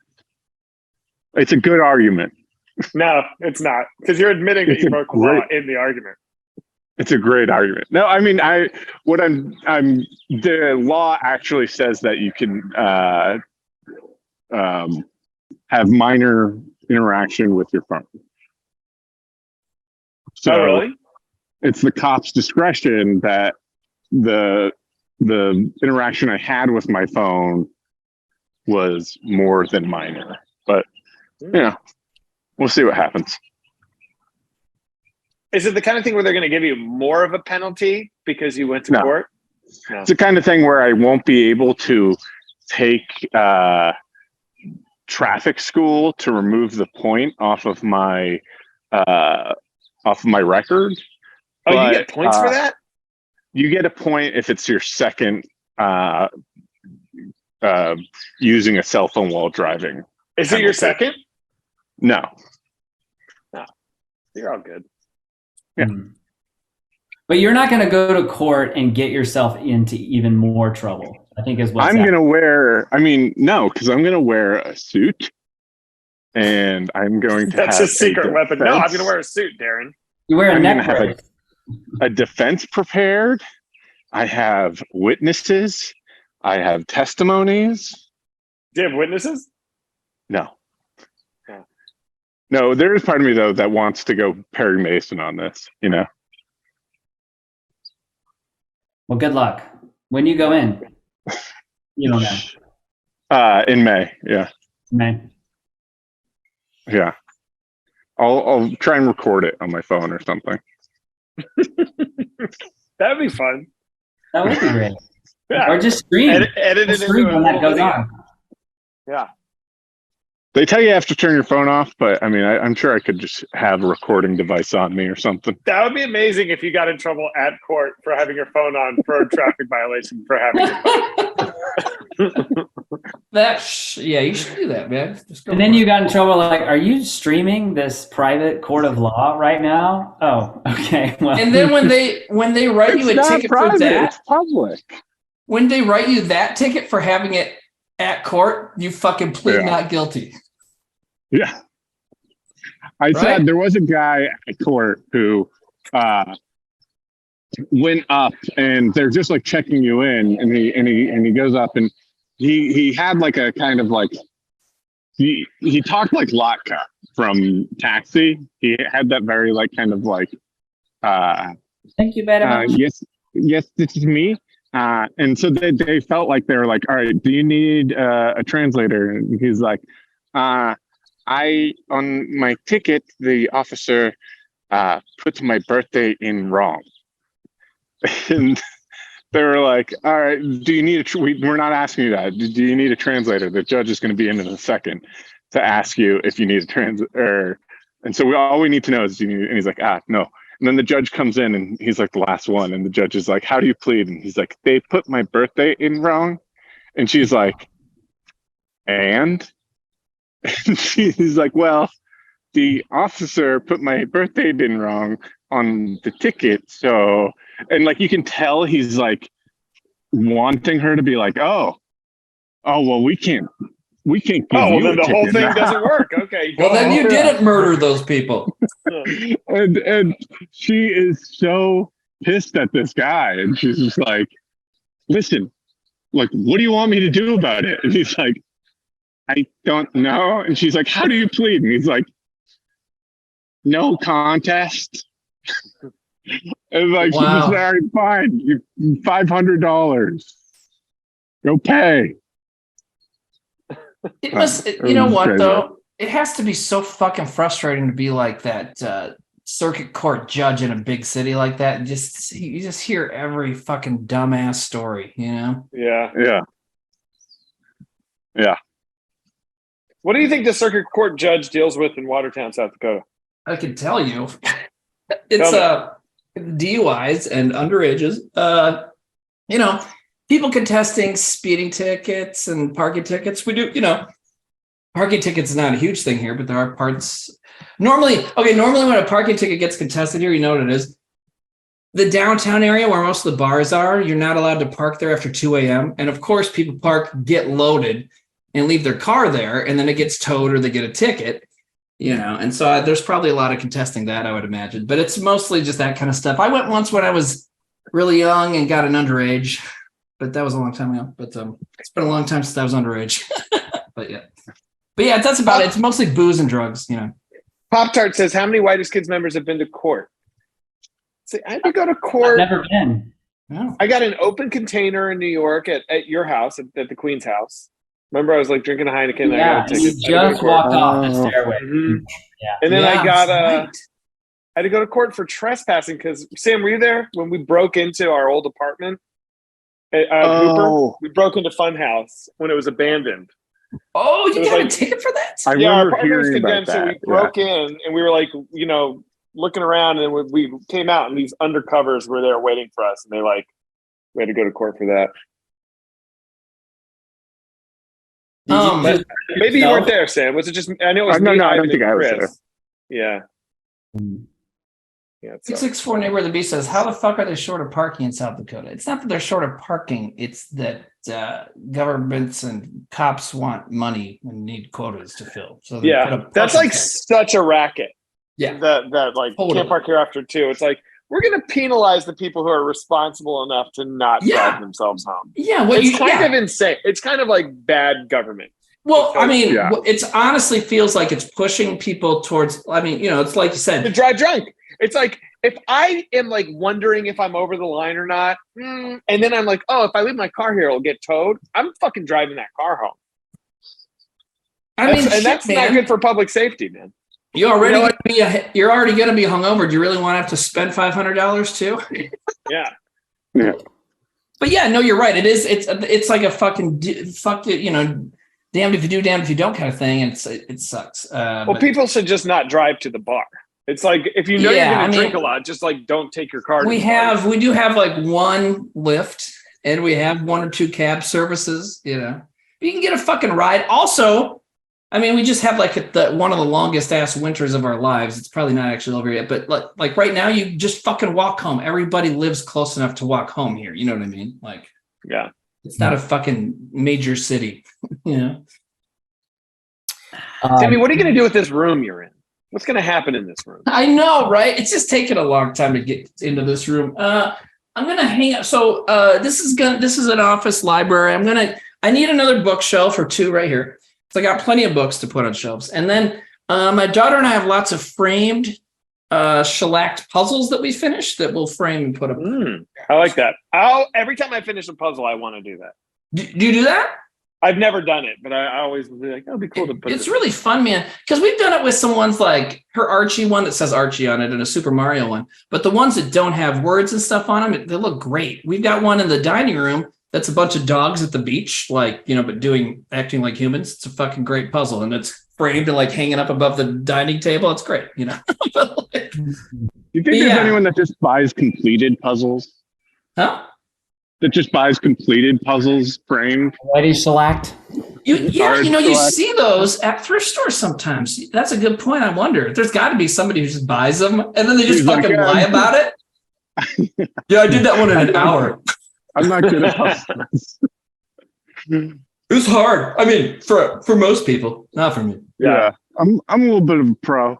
It's a good argument. No, it's not, because you're admitting that you broke the law in the argument. It's a great argument. No, I mean, the law actually says that you can have minor interaction with your phone. So oh, really? It's the cop's discretion that the interaction I had with my phone was more than minor, but we'll see what happens. Is it the kind of thing where they're going to give you more of a penalty because you went to court? No. It's the kind of thing where I won't be able to take traffic school to remove the point off of my record. Oh, you get points for that? You get a point if it's your second using a cell phone while driving. Is it your second? No. You're all good. Yeah. But you're not going to go to court and get yourself into even more trouble, I think is what I'm going to wear, because I'm going to wear a suit and I'm going to That's have a secret weapon. No, I'm going to wear a suit, Darren. You wear a neck have brace. a defense prepared. I have witnesses. I have testimonies. Do you have witnesses? No. No, there is part of me, though, that wants to go Perry Mason on this, Well, good luck. When you go in? You don't know. In May, yeah. May. Yeah. I'll try and record it on my phone or something. That'd be fun. That would be great. Yeah. Or just stream. Edit it stream into when that goes on. Yeah. They tell you have to turn your phone off, but I mean, I'm sure I could just have a recording device on me or something. That would be amazing if you got in trouble at court for having your phone on for a traffic violation for having your phone. You should do that, man. And then you got in trouble like, are you streaming this private court of law right now? Oh, okay. Well. And then when they write you a ticket private, for that, it's public. When they write you that ticket for having it at court, you fucking plead not guilty. Yeah. I said there was a guy at court who went up and they're just like checking you in, and he goes up and he had like a kind of like he talked like Latka from Taxi. He had that very like kind of like thank you very much. Yes, this is me. And so they felt like they were like, all right, do you need a translator? And he's like, on my ticket, the officer puts my birthday in wrong. And they were like, all right, do you need we're not asking you that. Do you need a translator? The judge is going to be in a second to ask you if you need a translator. And so all we need to know is, and he's like, no. And then the judge comes in and he's like the last one. And the judge is like, how do you plead? And he's like, they put my birthday in wrong. And she's like, and he's like, well, the officer put my birthday in wrong on the ticket. So, and like, you can tell he's like wanting her to be like, oh, well, we can't give well, you then a the whole ticket thing now. doesn't work. Okay. Well, then you didn't murder those people. And she is so pissed at this guy. And she's just like, listen, like, what do you want me to do about it? And he's like, I don't know. And she's like, how do you plead? And he's like, no contest. And like, Wow. she's very fine. You $500. Go pay. It must, It you know was what crazy. though? It has to be so fucking frustrating to be like that circuit court judge in a big city like that. And you just hear every fucking dumbass story, you know? Yeah. Yeah. What do you think the circuit court judge deals with in Watertown, South Dakota? I can tell you. It's DUIs and underages. You know, people contesting speeding tickets and parking tickets. We do, you know, parking tickets is not a huge thing here, but there are parts. Normally when a parking ticket gets contested here, you know what it is. The downtown area where most of the bars are, you're not allowed to park there after 2 a.m. And of course, people get loaded and leave their car there, and then it gets towed or they get a ticket, you know. And so there's probably a lot of contesting that, I would imagine. But it's mostly just that kind of stuff. I went once when I was really young and got an underage, but that was a long time ago. But it's been a long time since I was underage. But yeah, that's about it. It's mostly booze and drugs, you know. Pop-Tart says, how many Whitest Kids members have been to court? See, I had to go to court. I've never been. Oh. I got an open container in New York at your house, at the Queen's house. Remember, I was like drinking a Heineken. And I Yeah, got a you ticket. I had to go to just court. walked off the stairway. Mhm. Yeah. And then I Yeah, got right. I had to go to court for trespassing because, Sam, were you there when we broke into our old apartment at Hooper? We broke into Funhouse when it was abandoned. Oh, It you was got a like- ticket for that? I Yeah, our remember apartment was hearing about condemned, so we that. broke in and we were like, you know, looking around, and we came out, and these undercovers were there waiting for us, and we had to go to court for that. But maybe you weren't there, Sam. Was it just? I know it was No, me, I don't Ivan, think and I was Chris. Yeah. Yeah. it sucks. 664 Neighbor of the Beast says, how the fuck are they short of parking in South Dakota? It's not that they're short of parking. It's that governments and cops want money and need quotas to fill. So they put Yeah, up that's parking like tax. such a racket. Yeah. That like Totally. can't park here after 2. It's like we're gonna penalize the people who are responsible enough to not Yeah. drive themselves home. Yeah. What It's you, kind yeah. of insane. It's kind of like bad government. Well, I mean, Yeah. it's honestly feels like it's pushing people towards, I mean, you know, it's like you To said, drive drunk. It's like if I am like wondering if I'm over the line or not, and then I'm like, oh, if I leave my car here, it'll get towed. I'm fucking driving that car home. I mean, And that's shit, not man. good for public safety, man. You're already You know you're already going to be hungover. Do you really want to have to spend $500 too? Yeah. Yeah. But yeah, no, you're right. It's like a fucking fuck it, you know, damned if you do, damned if you don't kind of thing. And it sucks. Well, But people should just not drive to the bar. It's like if you know Yeah, you're I going to mean, drink a lot, just like don't take your car. To we the bar. do have like one Lyft, and we have 1 or 2 cab services. You know, you can get a fucking ride. Also, I mean, we just have like one of the longest ass winters of our lives. It's probably not actually over yet, but like right now, you just fucking walk home. Everybody lives close enough to walk home here. You know what I mean? Like, Yeah. it's not a fucking major city. You know. Timmy, what are you going to do with this room you're in? What's going to happen in this room? I know, right? It's just taken a long time to get into this room. I'm gonna hang up. So this is an office library. I need another bookshelf or 2 right here. So I got plenty of books to put on shelves. And then my daughter and I have lots of framed shellacked puzzles that we finished that we'll frame and put up. I like that. Every time I finish a puzzle, I want to do that. Do you do that? I've never done it, but I always would be like, oh, it'd be cool to put It's really fun, man, because we've done it with some ones like her Archie one that says Archie on it and a Super Mario one. But the ones that don't have words and stuff on them, they look great. We've got one in the dining room that's a bunch of dogs at the beach, like, you know, but acting like humans. It's a fucking great puzzle, and it's framed and like hanging up above the dining table. It's great, you know. Do you think there's anyone that just buys completed puzzles? Huh? That just buys completed puzzles framed? Ready shellacked? You see those at thrift stores sometimes. That's a good point. I wonder. There's got to be somebody who just buys them and then they just fucking lie about it. Yeah, I did that one in an hour. I'm not good at puzzles. It was hard. I mean, for most people, not for me. Yeah. I'm a little bit of a pro.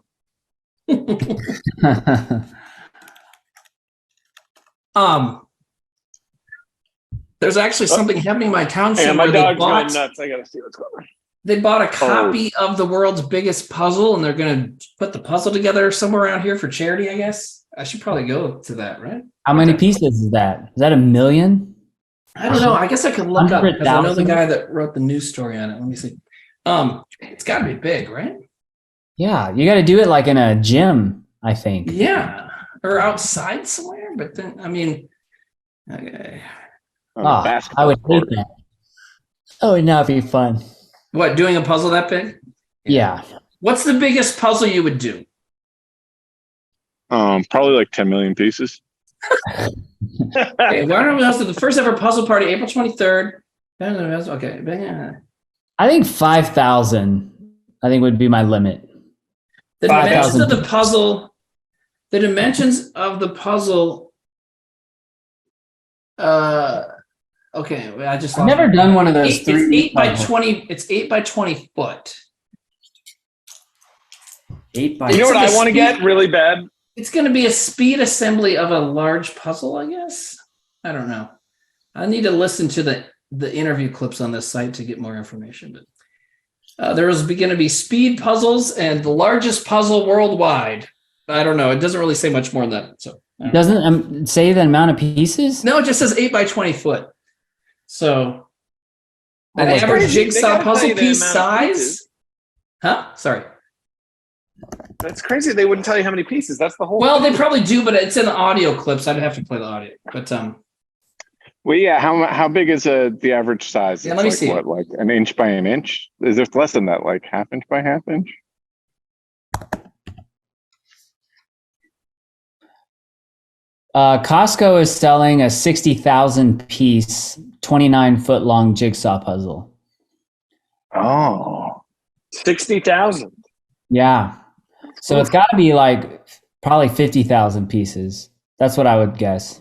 There's actually something happening in my township. Yeah, my dog's going nuts. I gotta see what's going on. They bought a copy of the world's biggest puzzle, and they're gonna put the puzzle together somewhere around here for charity, I guess. I should probably go to that, right? How many pieces is that? Is that 1 million? I don't know. I guess I could look up because I know the 100,000? guy that wrote the news story on it. Let me see. It's got to be big, right? Yeah, you got to do it like in a gym, I think. Yeah, or outside somewhere. But then, I mean, okay. I would hate that. Oh, would not be fun. What, doing a puzzle that big? Yeah. What's the biggest puzzle you would do? Probably like 10 million pieces. Okay, why don't we also the first ever puzzle party, April 23rd. Okay. I think 5,000. I think would be my limit. The dimensions of the puzzle. The dimensions of the puzzle. Okay, I've never done one of those. It's 8 by 20. It's 8 by 20 foot. 8 by. You know what I want to get really bad? It's going to be a speed assembly of a large puzzle, I guess. I don't know. I need to listen to the interview clips on this site to get more information. But there is going to be speed puzzles and the largest puzzle worldwide. I don't know. It doesn't really say much more than that. So doesn't say the amount of pieces? No, it just says 8 by 20 foot. So an average jigsaw puzzle piece size. Huh? Sorry. That's crazy. They wouldn't tell you how many pieces. That's the whole. Well, they probably do, but it's in the audio clips. I'd have to play the audio. But well, yeah. How big is the average size? Yeah, let me see. What, like an inch by an inch? Is there less than that? Like half inch by half inch? Costco is selling a 60,000 piece, 29-foot long jigsaw puzzle. Oh, 60,000. Yeah. So it's got to be like probably 50,000 pieces. That's what I would guess.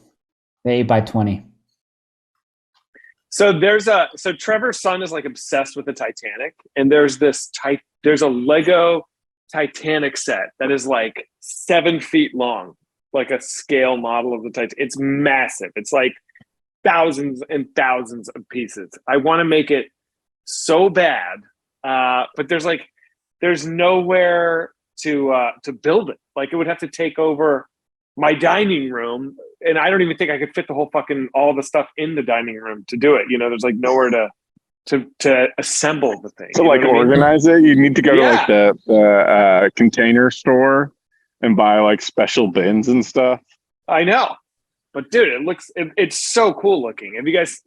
The 8 by 20. So so Trevor's son is like obsessed with the Titanic, and there's a Lego Titanic set that is like 7 feet long, like a scale model of the Titanic. It's massive. It's like thousands and thousands of pieces. I want to make it so bad, but there's nowhere to build it. Like, it would have to take over my dining room, and I don't even think I could fit the whole all the stuff in the dining room to do it. You know, there's like nowhere to assemble the thing. So like organize it. You need to go to like the container store and buy like special bins and stuff. I know, but dude, it's so cool looking. Have you guys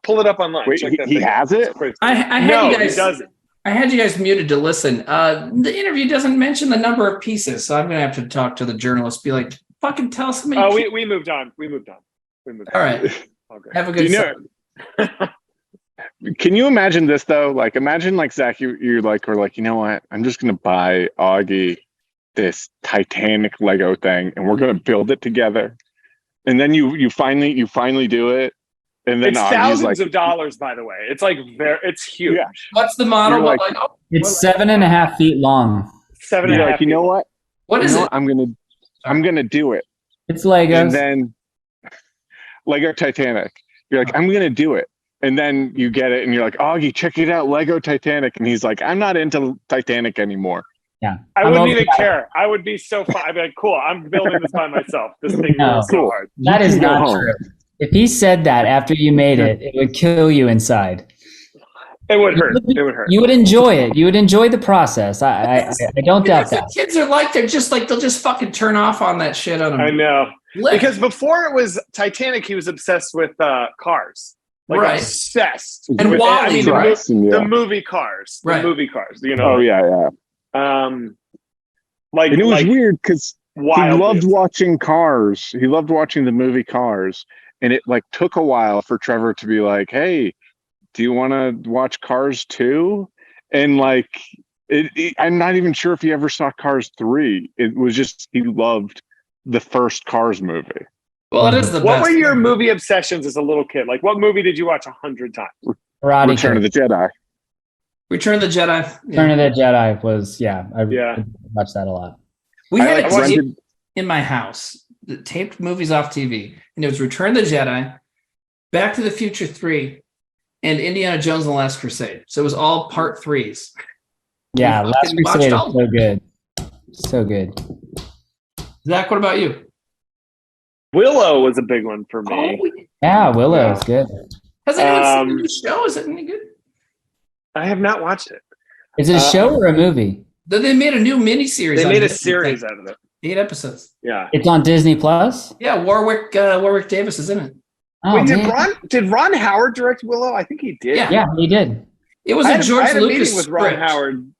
pull it up online? Wait, he has it? I had you guys. He doesn't. I had you guys muted to listen. The interview doesn't mention the number of pieces, so I'm going to have to talk to the journalist. Be like, fucking tell us how many. Oh, we moved on. All right. Okay. Have a good. Can you imagine this though? Like, imagine like Zach, you like were like, you know what? I'm just going to buy Augie this Titanic Lego thing, and we're going to build it together. And then you finally do it. And then it's thousands of dollars, by the way. It's like it's huge. Yeah. What's the model? It's 7.5 feet long. 7.5. Like, you know what? What is it? I'm gonna do it. It's Legos. And then Lego Titanic. You're like, I'm gonna do it. And then you get it, and you're like, Augie, check it out, Lego Titanic. And he's like, I'm not into Titanic anymore. Yeah. I wouldn't even care. I would be so fun. I'd be like, cool, I'm building this by myself. This thing is so hard. That is not true. If he said that after you made it, it would kill you inside. It would hurt. It would hurt. You would enjoy it. You would enjoy the process. I don't doubt that. Kids are like, they're just like, they'll just fucking turn off on that shit on them. I know. Because before it was Titanic, he was obsessed with cars. Like right. Obsessed. And with, Wally, I mean, the movie Cars. Right. The movie Cars. You know. Oh yeah. Like, and it was weird because he loved weird. watching Cars. He loved watching the movie Cars, and it like took a while for Trevor to be like, "Hey, do you want to watch Cars 2?" And like, I'm not even sure if he ever saw Cars 3. It was just he loved the first Cars movie. Well, it is the best. What were your movie obsessions as a little kid? Like, what movie did you watch 100 times? Return of the Jedi. Return of the Jedi. Return of the Jedi was, I watched that a lot. We had a tape in my house that taped movies off TV, and it was Return of the Jedi, Back to the Future 3, and Indiana Jones and the Last Crusade. So it was all part 3s. Yeah, Last Crusade is so good. So good. Zach, what about you? Willow was a big one for me. Oh, yeah, Willow is good. Has anyone seen the new show? Is it any good? I have not watched it. Is it a show or a movie? They made a new miniseries. They made a series out of it. 8 episodes. Yeah. It's on Disney Plus? Yeah, Warwick Davis is in it. Oh, wait, did Ron Howard direct Willow? I think he did. Yeah, he did. It was a George I had Lucas meeting with Ron script. Howard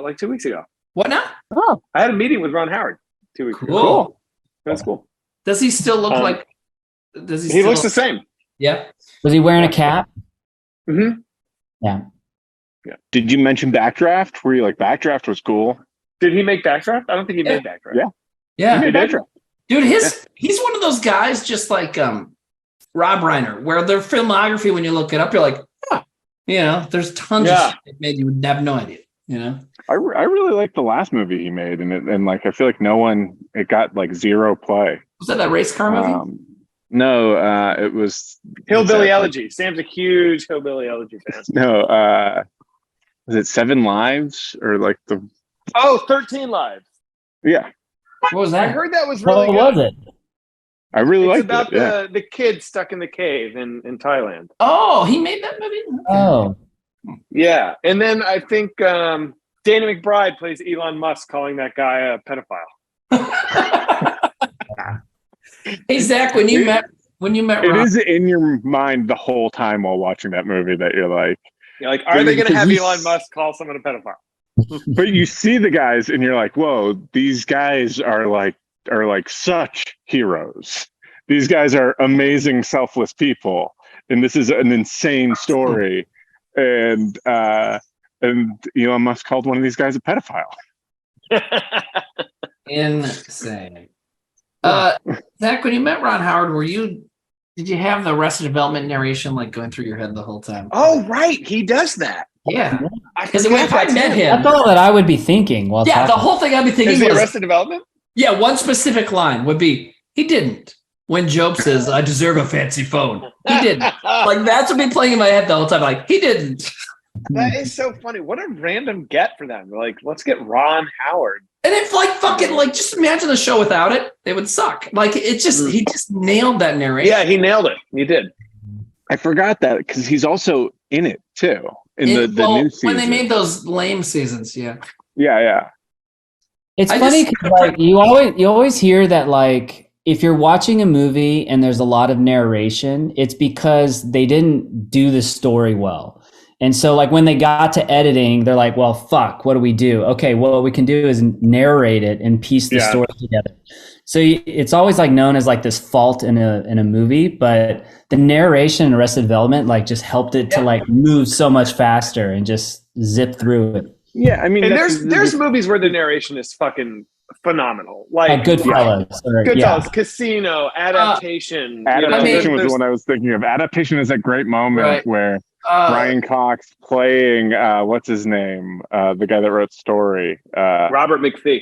like 2 weeks ago. What now? Oh, I had a meeting with Ron Howard 2 weeks ago. Cool. That's cool. Does he still look like? He looks the same. Yeah. Was he wearing a cap? Mm-hmm. Yeah. Did you mention Backdraft? Were you like Backdraft was cool? Did he make Backdraft? I don't think he made Backdraft. Yeah. He made Backdraft. Dude, he's one of those guys just like Rob Reiner, where their filmography, when you look it up, you're like, there's tons of shit made you would have no idea. I really liked the last movie he made, and like I feel like it got like 0 play. Was that race car movie? No, it was Hillbilly Elegy. Sam's a huge Hillbilly Elegy fan. No, was it 7 Lives or like 13 Lives. Yeah. What was that? I heard that was really good. What was it? I really liked it. It's about the kid stuck in the cave in Thailand. Oh, he made that movie? Okay. Oh. Yeah. And then I think Dana McBride plays Elon Musk, calling that guy a pedophile. Hey, Zach, when you met it is in your mind the whole time while watching that movie that you're like, are they going to have Elon Musk call someone a pedophile? But you see the guys and you're like, whoa, these guys are like such heroes. These guys are amazing, selfless people, and this is an insane story. And Elon Musk called one of these guys a pedophile. Insane. Zach, when you met Ron Howard, did you have the Arrested Development narration like going through your head the whole time? Oh, right. He does that. Yeah. Because if I met him. That's all that I would be thinking. The whole thing I'd be thinking is the Arrested Development? Yeah, one specific line would be, he didn't. When Job says, I deserve a fancy phone. He didn't. Like, that's what be playing in my head the whole time. Like, he didn't. That is so funny. What a random get for them. Like, let's get Ron Howard. And if just imagine the show without it, it would suck. Like, he just nailed that narration. Yeah, he nailed it. He did. I forgot that because he's also in it too. In the new season. When they made those lame seasons, yeah. Yeah. It's funny because like you always hear that like if you're watching a movie and there's a lot of narration, it's because they didn't do the story well. And so like when they got to editing, they're like, well, fuck, what do we do? Okay, well, what we can do is narrate it and piece the story together. So it's always like known as like this fault in a movie, but the narration in Arrested Development like just helped it to like move so much faster and just zip through it. Yeah, I mean, and there's movies where the narration is fucking phenomenal, like Goodfellas, Casino, Adaptation. Adaptation was the one I was thinking of. Adaptation is a great moment where Brian Cox playing what's his name, the guy that wrote Story, Robert McPhee.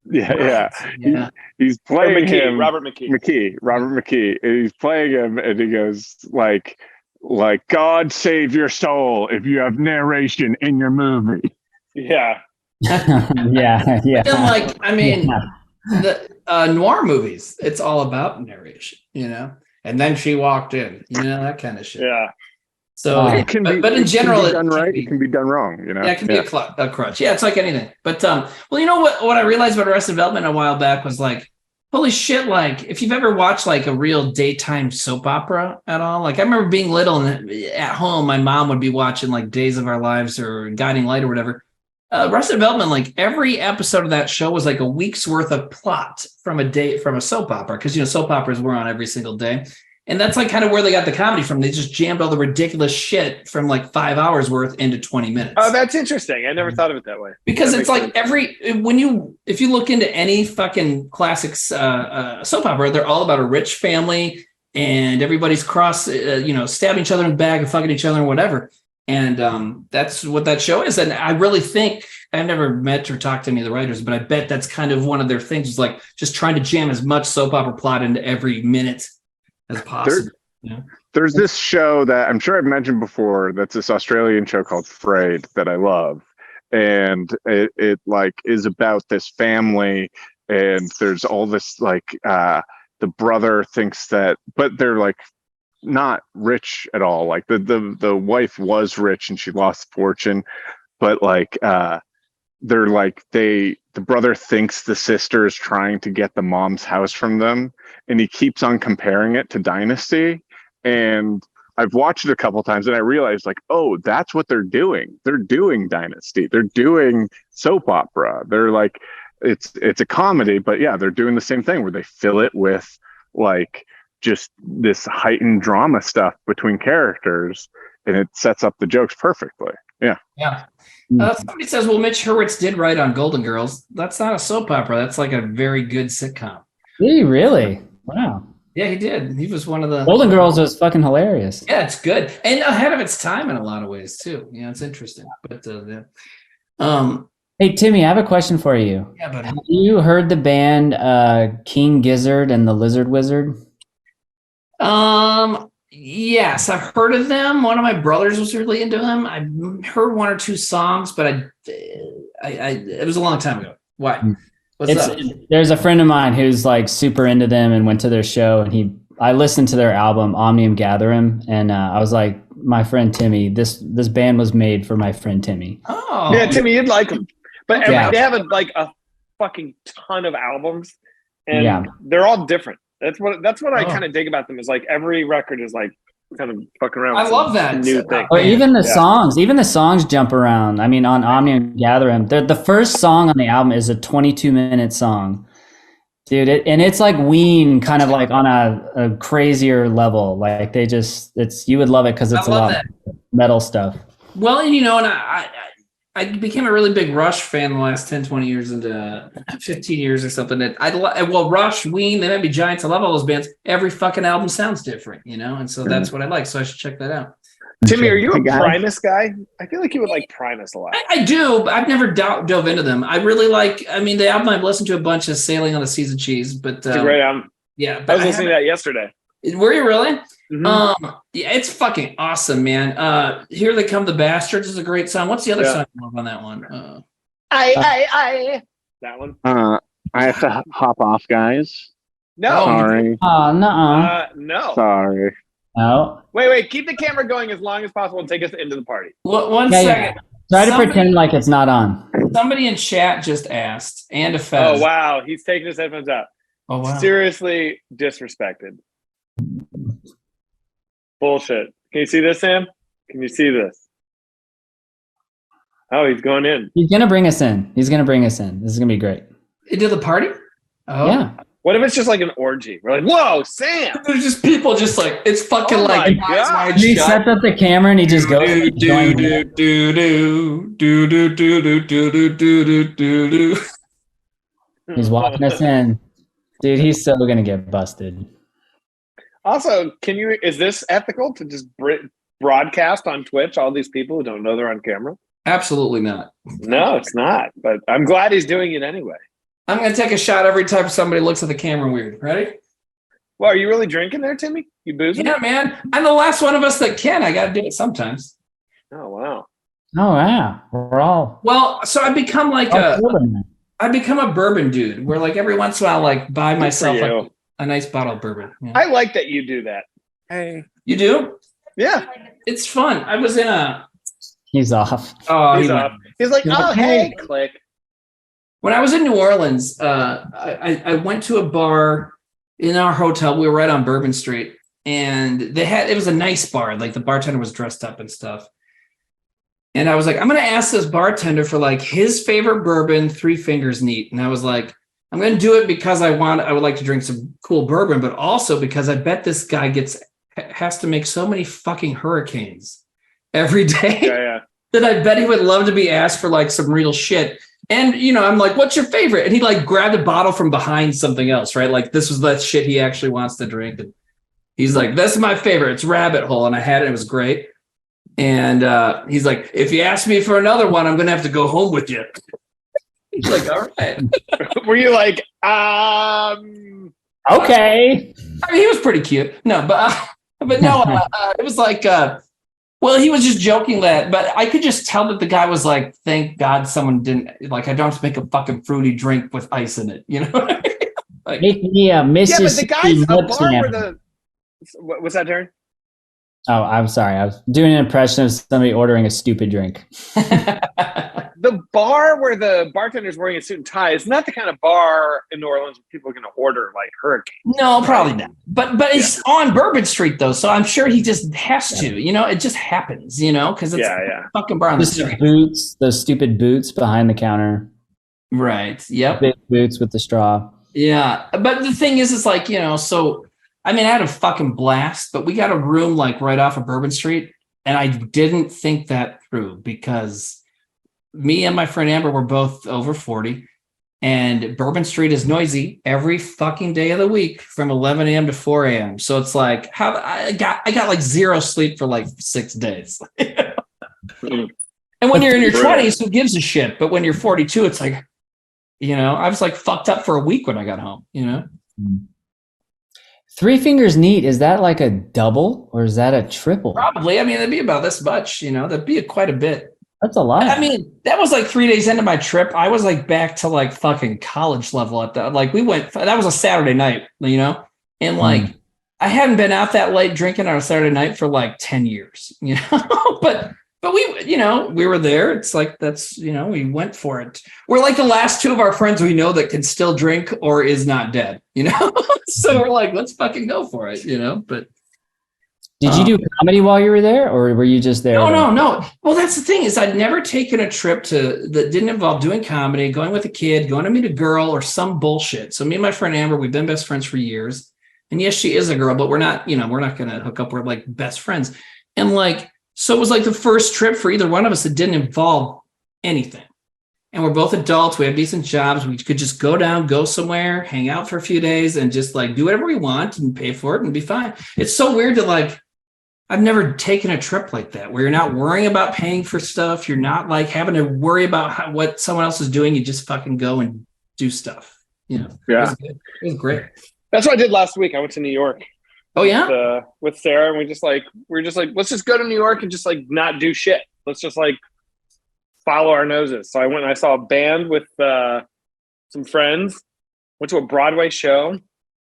Yeah. He's playing him. Robert McKee. And he's playing him, and he goes like God save your soul if you have narration in your movie. Yeah. yeah. And like, I mean, the noir movies, it's all about narration, And then she walked in, that kind of shit. Yeah. So, It can be, but in general, it can be done right. be, It can be done wrong. You know, yeah, it can be a crutch. Yeah, it's like anything. But well, you know what I realized about Arrested Development a while back was like, holy shit! Like, if you've ever watched like a real daytime soap opera at all, like I remember being little and at home, my mom would be watching like Days of Our Lives or Guiding Light or whatever. Arrested Development, like every episode of that show was like a week's worth of plot from a soap opera, because soap operas were on every single day. And that's like kind of where they got the comedy from. They just jammed all the ridiculous shit from like 5 hours worth into 20 minutes. Oh, that's interesting. I never thought of it that way. Because that it's like if you look into any fucking classic soap opera, they're all about a rich family and everybody's stabbing each other in the back and fucking each other and whatever. And that's what that show is. And I really think, I've never met or talked to any of the writers, but I bet that's kind of one of their things, is like just trying to jam as much soap opera plot into every minute as possible. There's this show that I'm sure I've mentioned before, that's this Australian show called Frayed that I love. And it like is about this family, and there's all this like the brother thinks that, but they're like not rich at all. Like the wife was rich and she lost fortune, but like they're like the brother thinks the sister is trying to get the mom's house from them, and he keeps on comparing it to Dynasty. And I've watched it a couple times and I realized like, oh, that's what they're doing. They're doing Dynasty. They're doing soap opera. They're like, it's a comedy, but yeah, they're doing the same thing where they fill it with like just this heightened drama stuff between characters, and it sets up the jokes perfectly. Yeah. Somebody says, well, Mitch Hurwitz did write on Golden Girls. That's not a soap opera. That's like a very good sitcom. Did he really? Wow. Yeah, he did. He was one of the Golden Girls was fucking hilarious. Yeah, it's good and ahead of its time in a lot of ways too. It's interesting. But hey Timmy, I have a question for you. Yeah, buddy. Have you heard the band King Gizzard and the Lizard Wizard? Yes, I've heard of them. One of my brothers was really into them. I heard one or two songs, but I it was a long time ago. Why? What's up? There's a friend of mine who's like super into them and went to their show, and I listened to their album Omnium Gatherum, and I was like, my friend Timmy, this band was made for my friend Timmy. Oh yeah, Timmy, you'd like them. But they have a fucking ton of albums, and they're all different. That's what I kind of dig about them, is like every record is like kind of fucking around. I love that new thing. Or even the songs jump around. I mean, on Omnium Gatherum, the first song on the album is a 22-minute song, dude. It's like Ween, kind of like on a crazier level. Like you would love it because it's a lot of metal stuff. Well, and I became a really big Rush fan the last 10, 20 years into 15 years or something. Rush, Ween, they might be Giants. I love all those bands. Every fucking album sounds different, and so that's what I like. So I should check that out. Timmy, are you a Primus guy? I feel like you would like Primus a lot. I do, but I've never dove into them. I really like, the album I've listened to a bunch is Sailing on the Seas of Cheese. But it's a great album. Yeah. I was listening to that yesterday. Were you really? Mm-hmm. Yeah, it's fucking awesome, man. Here They Come the Bastards is a great song. What's the other song you love on that one? I. That one. I have to hop off, guys. No. Sorry. No. Sorry. No. Wait. Keep the camera going as long as possible and take us into the party. One second. Try to pretend like it's not on. Somebody in chat just asked, and a Fez. Oh, wow. He's taking his headphones out. Oh, wow. Seriously disrespected. Bullshit. Can you see this, Sam? Can you see this? Oh, he's going in. He's going to bring us in. This is going to be great. Into the party? Oh. Yeah. What if it's just like an orgy? We're like, whoa, Sam! There's just people just like, it's fucking like, he sets up the camera and he just goes. He's walking us in. Dude, he's so going to get busted. Also, is this ethical to just broadcast on Twitch all these people who don't know they're on camera? Absolutely not. No, it's not. But I'm glad he's doing it anyway. I'm going to take a shot every time somebody looks at the camera weird. Ready? Well, are you really drinking there, Timmy? You boozing? Yeah, man. I'm the last one of us that can. I got to do it sometimes. Oh, wow. Oh, wow. We're all. Well, so I become like a bourbon dude where like every once in a while, like buy myself like a nice bottle of bourbon. Yeah. I like that you do that. Hey. You do? Yeah. It's fun. I was in a. He's off. Oh, He's off. He's like, oh, hey, click. When I was in New Orleans, I went to a bar in our hotel. We were right on Bourbon Street, and it was a nice bar. Like the bartender was dressed up and stuff. And I was like, I'm going to ask this bartender for like his favorite bourbon, 3 Fingers Neat. And I was like, I'm going to do it because I would like to drink some cool bourbon, but also because I bet this guy has to make so many fucking hurricanes every day that I bet he would love to be asked for like some real shit. And, I'm like, what's your favorite? And he like grabbed a bottle from behind something else, right? Like this was that shit he actually wants to drink. And he's like, that's my favorite. It's Rabbit Hole. And I had it. It was great. And he's like, if you ask me for another one, I'm going to have to go home with you. He's like, all right. Were you like, okay. I mean, he was pretty cute. No, but no, it was like, well, he was just joking that, but I could just tell that the guy was like, thank God someone didn't, like, I don't have to make a fucking fruity drink with ice in it, Like, Make me a Mrs. Yeah, but the guys, a bar where what's that, Darren? Oh, I'm sorry. I was doing an impression of somebody ordering a stupid drink. The bar where the bartender's wearing a suit and tie is not the kind of bar in New Orleans where people are going to order like hurricane. No, probably not. But it's on Bourbon Street though, so I'm sure he just has to. It just happens. Because it's a fucking bar on the street. Those stupid boots behind the counter. Right. Yep. Big boots with the straw. Yeah, but the thing is, it's like so. I mean, I had a fucking blast, but we got a room like right off of Bourbon Street, and I didn't think that through because me and my friend Amber were both over 40, and Bourbon Street is noisy every fucking day of the week from 11 a.m. to 4 a.m. So it's like I got like zero sleep for like 6 days. And when you're in your 20s, who gives a shit? But when you're 42, it's like, I was like fucked up for a week when I got home. 3 Fingers Neat, is that like a double or is that a triple? Probably. I mean, it'd be about this much, that'd be quite a bit. That's a lot. I mean, that was like 3 days into my trip. I was like back to like fucking college level at that. Like that was a Saturday night, and like I hadn't been out that late drinking on a Saturday night for like 10 years, but we were there. It's like, we went for it. We're like the last 2 of our friends we know that can still drink or is not dead, so we're like, let's fucking go for it, but. Did you do comedy while you were there or were you just there? No. Well, that's the thing is I'd never taken a trip that didn't involve doing comedy, going with a kid, going to meet a girl or some bullshit. So me and my friend Amber, we've been best friends for years. And yes, she is a girl, but we're not going to hook up. We're like best friends. And like, so it was like the first trip for either one of us that didn't involve anything. And we're both adults. We have decent jobs. We could just go somewhere, hang out for a few days and just like do whatever we want and pay for it and be fine. It's so weird to like, I've never taken a trip like that where you're not worrying about paying for stuff. You're not like having to worry about what someone else is doing. You just fucking go and do stuff. Yeah. It was great. That's what I did last week. I went to New York. Oh yeah. With Sarah, and we're just like, let's just go to New York and just like not do shit. Let's just like follow our noses. So I went and I saw a band with some friends. Went to a Broadway show.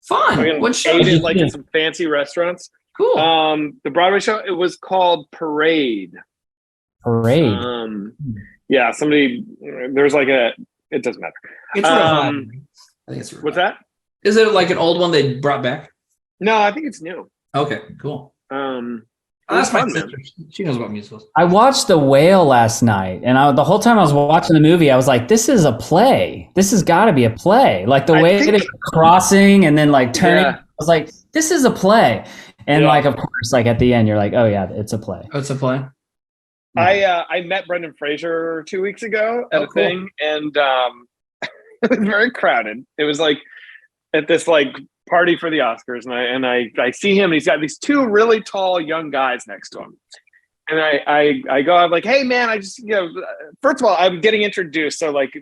Fun. What show? Ate it like in some fancy restaurants. Cool. The Broadway show, it was called Parade. Yeah, there's like it doesn't matter. It's I think it's what's that? Is it like an old one they brought back? No, I think it's new. Okay, cool. That's my fun, sister. man. She knows about musicals. I watched The Whale last night, and the whole time I was watching the movie, I was like, "This is a play. This has got to be a play." Like the way that it's crossing and then like turning, I was like, "This is a play." And like, of course, like at the end, you're like, "Oh yeah, it's a play." Oh, it's a play. I met Brendan Fraser 2 weeks ago at a thing, and it was very crowded. It was like at this like party for the Oscars, and I see him, and he's got these 2 really tall young guys next to him, and I go, I'm like, "Hey man, I just first of all, I'm getting introduced, so like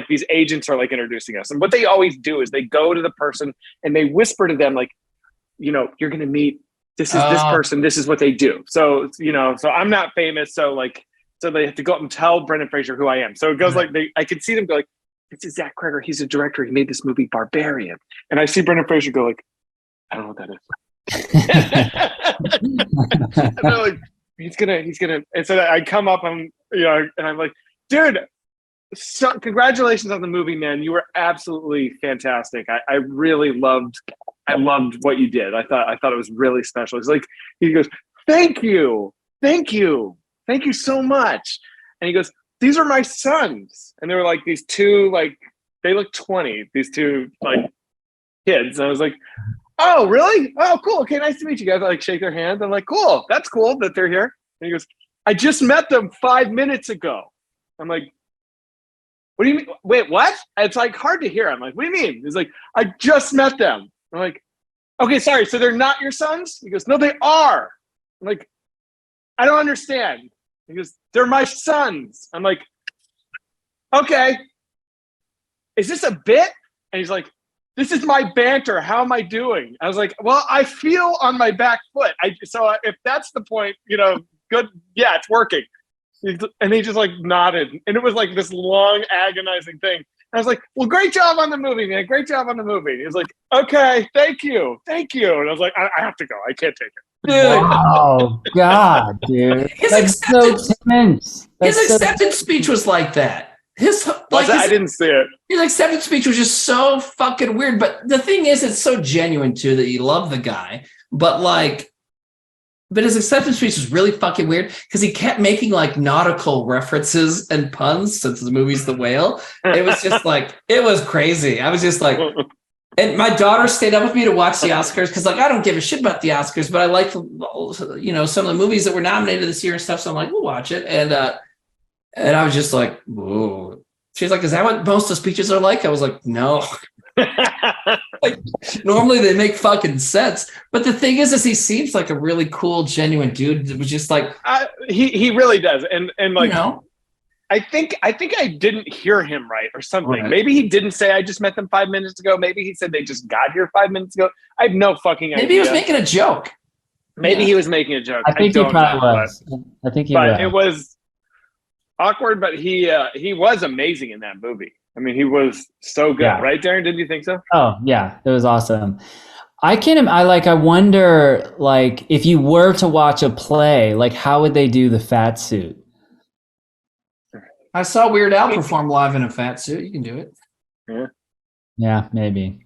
these agents are like introducing us, and what they always do is they go to the person and they whisper to them like, you're gonna meet. This is this person. This is what they do. So, so I'm not famous. So they have to go up and tell Brendan Fraser who I am. So it goes like I could see them go like, this is Zach Kreger. He's a director. He made this movie Barbarian. And I see Brendan Fraser go like, I don't know what that is. And they're like, he's gonna. And so I come up and and I'm like, dude, so congratulations on the movie, man. You were absolutely fantastic. I really loved what you did. I thought it was really special. He's like, he goes, thank you so much. And he goes, these are my sons. And they were like these two, like, they look 20, these two like kids. And I was like, oh, really? Oh, cool. Okay, nice to meet you guys. I like shake their hands. I'm like, cool. That's cool that they're here. And he goes, I just met them 5 minutes ago. I'm like, what do you mean? Wait, what? It's like hard to hear. I'm like, what do you mean? He's like, I just met them. I'm like, okay, sorry. So they're not your sons? He goes, no, they are. I'm like, I don't understand. He goes, they're my sons. I'm like, okay. Is this a bit? And he's like, this is my banter. How am I doing? I was like, well, I feel on my back foot. So if that's the point, good. Yeah, it's working. And he just like nodded. And it was like this long agonizing thing. And I was like, well, great job on the movie, man. Great job on the movie. He was like, okay, thank you. And I was like, I have to go. I can't take it. Dude. Oh God, dude. That's so tense. His acceptance speech was like that. I didn't see it. His acceptance speech was just so fucking weird. But the thing is, it's so genuine too that you love the guy. But his acceptance speech was really fucking weird because he kept making like nautical references and puns since the movie's The Whale. It was just like, it was crazy. I was just like, and my daughter stayed up with me to watch the Oscars because like, I don't give a shit about the Oscars, but I like, some of the movies that were nominated this year and stuff. So I'm like, we'll watch it. And I was just like, whoa. She's like, is that what most of the speeches are like? I was like, no. Like, normally they make fucking sense, but the thing is he seems like a really cool, genuine dude. It was just like he really does, and like I think I didn't hear him right or something. Right. Maybe he didn't say I just met them 5 minutes ago. Maybe he said they just got here 5 minutes ago. I have no fucking idea. Maybe he was making a joke. Maybe he was making a joke. I think he probably was. I think he was. But it was awkward. But he was amazing in that movie. I mean, he was so good, right, Darren? Didn't you think so? Oh yeah, it was awesome. I wonder, like, if you were to watch a play, like, how would they do the fat suit? I saw Weird Al perform live in a fat suit. You can do it. Yeah, maybe.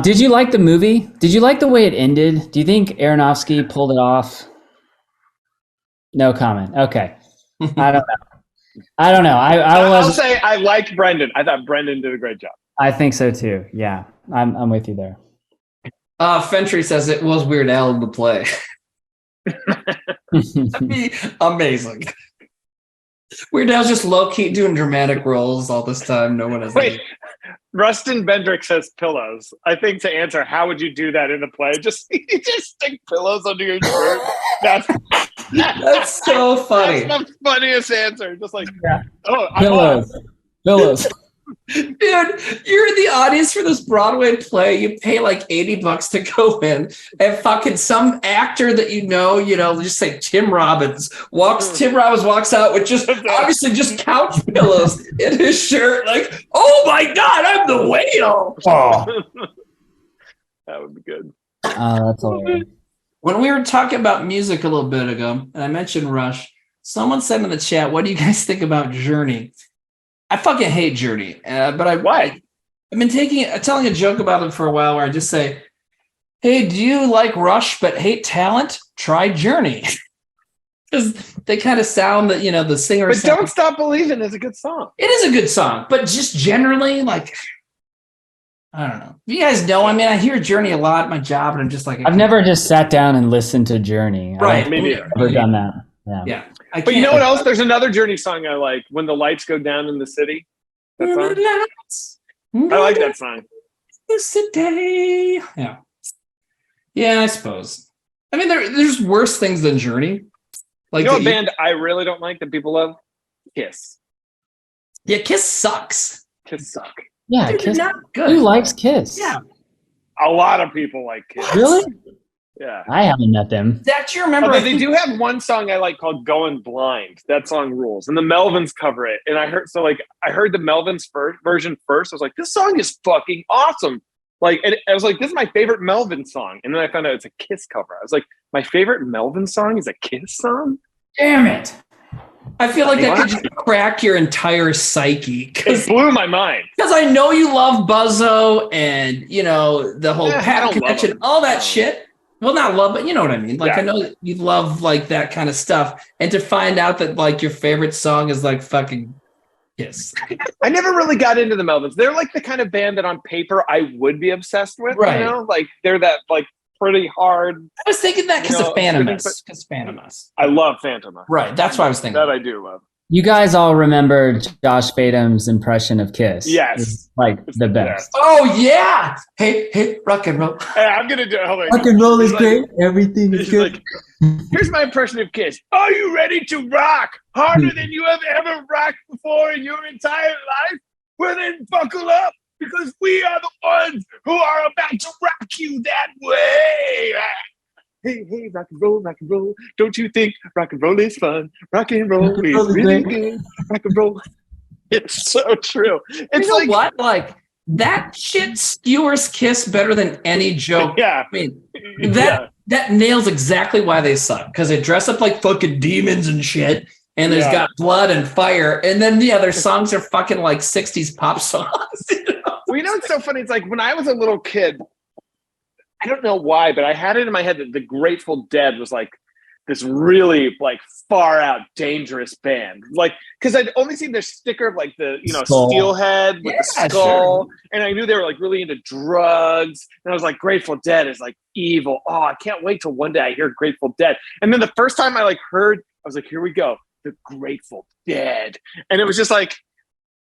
Did you like the movie? Did you like the way it ended? Do you think Aronofsky pulled it off? No comment. Okay. I don't know. I'll say I liked Brendan. I thought Brendan did a great job. I think so too. Yeah, I'm with you there. Fentry says it was Weird Al in the play. That'd be amazing. Weird Al's just low key doing dramatic roles all this time. No one has. Wait, Rustin Bendrick says pillows. I think to answer, how would you do that in the play? Just stick pillows under your shirt. That's so funny. That's the funniest answer. Just like, pillows. Dude, you're in the audience for this Broadway play. You pay like $80 to go in, and fucking some actor that just say Tim Robbins walks out with just obviously just couch pillows in his shirt. Like, oh my God, I'm the whale. Oh. That would be good. Oh, that's hilarious. When we were talking about music a little bit ago, and I mentioned Rush, someone said in the chat, what do you guys think about Journey? I fucking hate Journey, but why? I've been telling a joke about it for a while where I just say, hey, do you like Rush but hate talent? Try Journey. Because they kind of sound that, the singer. But Don't Stop Believing is a good song. It is a good song, but just generally, like, I don't know. You guys know, I mean, I hear Journey a lot at my job, and I'm just like, I've never just sat down and listened to Journey. Right. Maybe I've never done that. Yeah. But you know what else? There's another Journey song I like. When the Lights Go Down in the City. That song. I like that song. Today. Yeah. Yeah, I suppose. I mean, there's worse things than Journey. Like, a band I really don't like that people love? Kiss. Yeah, Kiss sucks. Kiss suck. Yeah, Dude, Kiss. Not good. Who likes Kiss? Yeah. A lot of people like Kiss. Really? Yeah. I haven't met them. Zach, you remember? They do have one song I like called "Going Blind." That song rules, and the Melvins cover it. And I heard the Melvins version first. I was like, "This song is fucking awesome!" Like, and I was like, this is my favorite Melvin song. And then I found out it's a Kiss cover. I was like, my favorite Melvin song is a Kiss song? Damn it. I feel like that could just crack your entire psyche. It blew my mind. Because I know you love Buzzo and, you know, the whole Pat connection, all that shit. Well, not love, but you know what I mean. Like, I know that you love, like, that kind of stuff. And to find out that, like, your favorite song is, like, fucking Kiss. I never really got into the Melvins. They're, like, the kind of band that on paper I would be obsessed with, right. You know? Like, they're that, like, pretty hard. I was thinking that because of Phantom Menace. I love Phantom Menace. Right, that's what I was thinking. That I do love. You guys all remember Josh Fadum's impression of Kiss? Yes, it's like the best. Oh yeah! Hey, rock and roll. Hey, I'm gonna do. Rock and roll is great. Everything is good. Here's my impression of Kiss. Are you ready to rock harder than you have ever rocked before in your entire life? Well, then buckle up, because we are the ones who are about to rock you that way. Hey, rock and roll, rock and roll. Don't you think rock and roll is fun? Rock and roll is really good. Rock and roll. It's so true. It's you know what? Like, that shit skewers Kiss better than any joke. Yeah. I mean, that nails exactly why they suck. Because they dress up like fucking demons and shit. And there's got blood and fire. And then, their songs are fucking like 60s pop songs. You know? Well, you know what's so funny? It's like when I was a little kid, I don't know why, but I had it in my head that the Grateful Dead was like this really like far out dangerous band. Like, because I'd only seen their sticker of like the, steelhead with the skull. Sure. And I knew they were like really into drugs. And I was like, Grateful Dead is like evil. Oh, I can't wait till one day I hear Grateful Dead. And then the first time I like heard, I was like, here we go. The Grateful Dead. And it was just like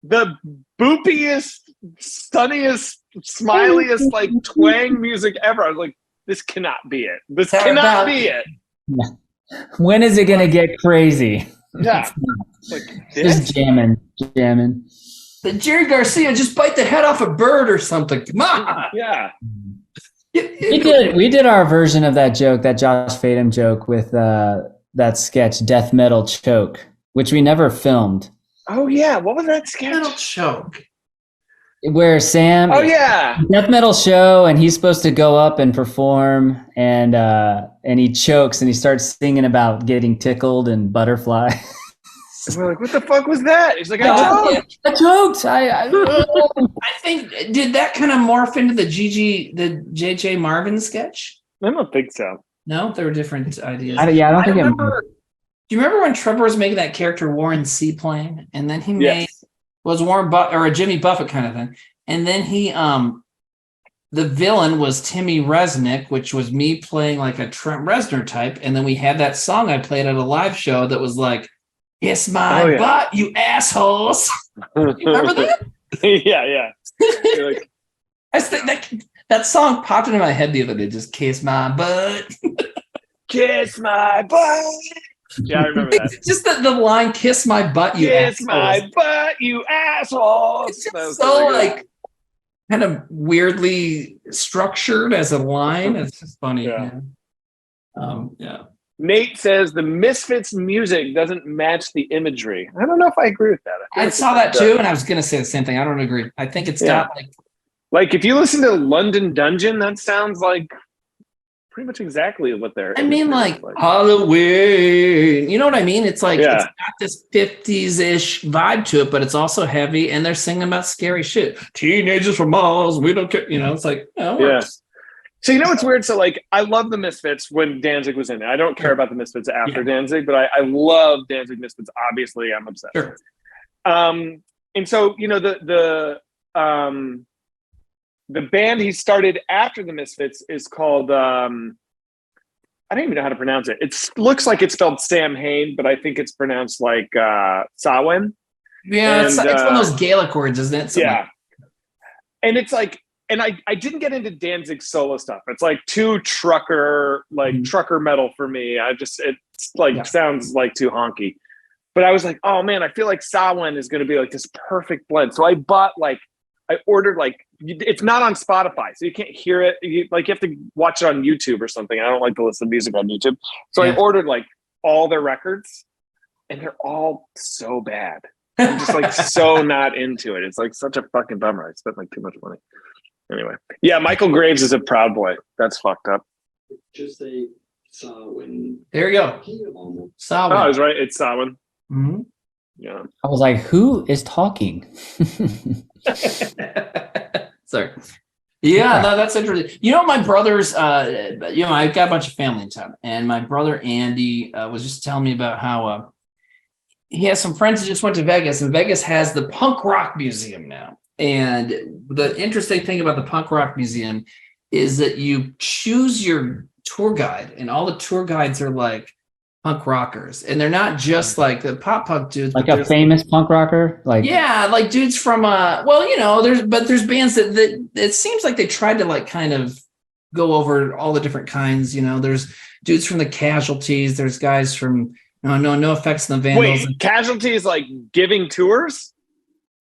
the boopiest, sunniest, smiliest, like twang music ever. I was like, this cannot be it. This cannot be it. When is it going to get crazy? Yeah. Like, just jamming. The Jerry Garcia just bite the head off a bird or something. Come on. Yeah. We did our version of that joke, that Josh Fadum joke with that sketch, Death Metal Choke, which we never filmed. Oh yeah, what was that sketch? Metal Choke. Where Sam, death metal show, and he's supposed to go up and perform, and he chokes and he starts singing about getting tickled and butterflies. We're like, what the fuck was that? He's like, I choked. I think, did that kind of morph into the JJ Marvin sketch? I don't think so. No, there were different ideas. I don't think do you remember when Trevor was making that character Warren Seaplane, and then he made was Warren or a Jimmy Buffett kind of thing, and then he the villain was Timmy Resnick, which was me playing like a Trent Reznor type, and then we had that song I played at a live show that was like, "Kiss my butt, you assholes." You remember that? Yeah. Like, I think that song popped into my head the other day. Just kiss my butt, kiss my butt. Yeah, I remember that. Just the line, kiss my butt, you kiss assholes. My butt, you assholes. It's just so like kind of weirdly structured as a line. It's just funny. Yeah. Nate says the Misfits music doesn't match the imagery. I don't know if I agree with that. I saw that too, and I was going to say the same thing. I don't agree. I think it's got like if you listen to London Dungeon, that sounds like pretty much exactly what they're. I mean, like Halloween. You know what I mean? It's like it's got this 50s-ish vibe to it, but it's also heavy, and they're singing about scary shit. Teenagers from Mars, we don't care. You know, it's like So you know what's weird? So like I love the Misfits when Danzig was in it. I don't care about the Misfits after Danzig, but I love Danzig Misfits. Obviously, I'm obsessed. Sure. And so the band he started after the Misfits is called I don't even know how to pronounce it. It looks like it's spelled Sam Hain, but I think it's pronounced like Samhain. Yeah, it's one of those Gaelic words, isn't it? Something and it's like. And I didn't get into Danzig's solo stuff. It's like too trucker metal for me. Sounds like too honky. But I was like, oh man, I feel like Samhain is going to be like this perfect blend. So I ordered it's not on Spotify, so you can't hear it. You have to watch it on YouTube or something. I don't like to listen to music on YouTube. So I ordered like all their records, and they're all so bad. I'm just like so not into it. It's like such a fucking bummer. I spent like too much money. Anyway, yeah, Michael Graves is a Proud Boy. That's fucked up. Just say Samhain. There you go. Oh, I Samhain. was right. It's Samhain. Mhm. Yeah. I was like, who is talking? Sorry. Yeah, no, that's interesting. You know, my brother's, I've got a bunch of family in town, and my brother Andy was just telling me about how he has some friends that just went to Vegas, and Vegas has the Punk Rock Museum now. And the interesting thing about the Punk Rock Museum is that you choose your tour guide, and all the tour guides are like punk rockers, and they're not just like the pop punk dudes, Like a famous punk rocker, like like dudes from there's bands that it seems like they tried to like kind of go over all the different kinds. There's dudes from the Casualties, there's guys from no Effects and the Vandals. Wait, Casualties like giving tours?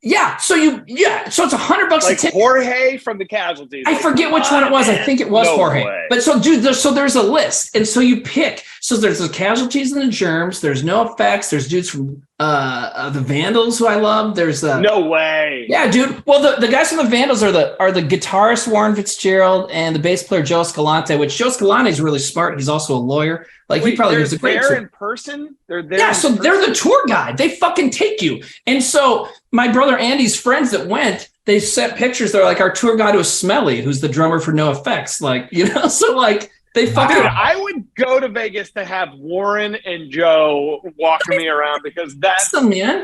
Yeah, so it's $100 like a ticket. Jorge from the Casualties. I forget which one it was. I think it was No Jorge. way. But so, dude, there's a list, and so you pick. So there's the Casualties and the Germs. There's No Effects. There's dudes from the Vandals who I love. There's no way. Yeah, dude. Well, the guys from the Vandals are the guitarist Warren Fitzgerald and the bass player Joe Escalante. Which Joe Escalante is really smart. He's also a lawyer. Like he probably was a great there tour. in person. They're there. Yeah, so they're the tour guide. They fucking take you. And so my brother Andy's friends that went, they sent pictures. They're like, our tour guide was Smelly, who's the drummer for No Effects. Like, so like they fucking. Dude, I would go to Vegas to have Warren and Joe walking me around because that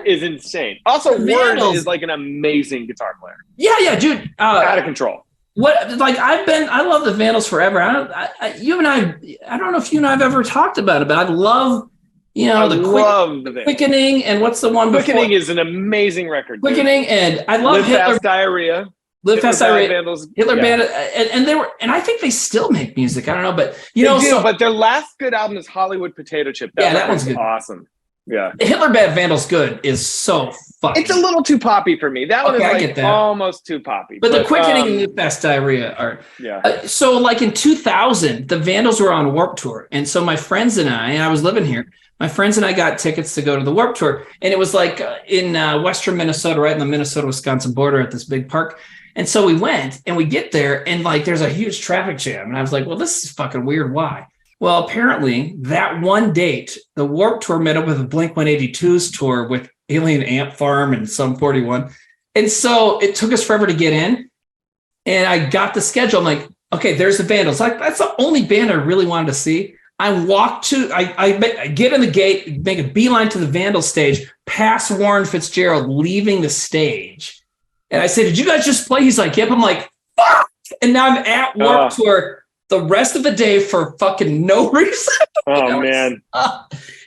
is insane. Also, Warren is like an amazing guitar player. Yeah, dude. Out of control. I love the Vandals forever. I don't know if you and I have ever talked about it, but I love, the Quickening, and what's the one before? Quickening is an amazing record. Quickening, and I love Live Hitler. Fast Diarrhea. Live Fast Diarrhea. Vandals. Hitler Band, and I think they still make music. I don't know, but but their last good album is Hollywood Potato Chip. That one's good. Awesome. Yeah. Hitler Bad Vandals Good is so fucking. It's a little too poppy for me. That one is like almost too poppy. But the Quickening and the Fast Diarrhea are. Yeah. So like in 2000, the Vandals were on Warped Tour. And so my friends and I was living here. My friends and I got tickets to go to the Warped Tour. And it was like in western Minnesota, right in the Minnesota-Wisconsin border at this big park. And so we went and we get there and like there's a huge traffic jam. And I was like, well, this is fucking weird. Why? Well, apparently that one date, the Warped Tour met up with the Blink-182's tour with Alien Ant Farm and Sum 41. And so it took us forever to get in. And I got the schedule. I'm like, okay, there's the Vandals. Like, that's the only band I really wanted to see. I get in the gate, make a beeline to the Vandals stage, pass Warren Fitzgerald leaving the stage. And I said, did you guys just play? He's like, yep. I'm like, fuck. And now I'm at Warped Tour the rest of the day for fucking no reason. Oh, man.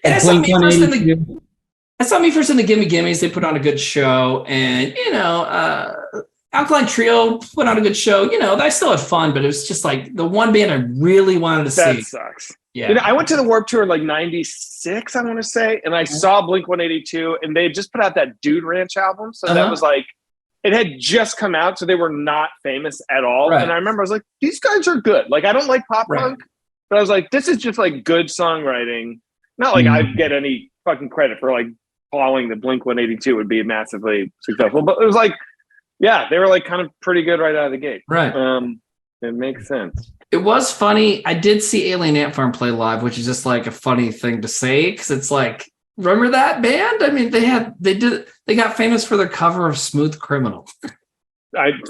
And I saw me first in the Gimme Gimmes. They put on a good show. And, Alkaline Trio put on a good show. I still had fun, but it was just like the one band I really wanted to see. That sucks. Yeah. I went to the Warped Tour in like 96, I want to say, and I saw Blink-182, and they just put out that Dude Ranch album. So that was like, it had just come out, so they were not famous at all. Right. And I remember I was like, these guys are good. Like, I don't like pop punk, but I was like, this is just like good songwriting. Not like I get any fucking credit for like calling the Blink-182 would be massively successful, but it was like, yeah, they were like kind of pretty good right out of the gate. Right. It makes sense. It was funny. I did see Alien Ant Farm play live, which is just like a funny thing to say because it's like, remember that band? I mean, they got famous for their cover of Smooth Criminal.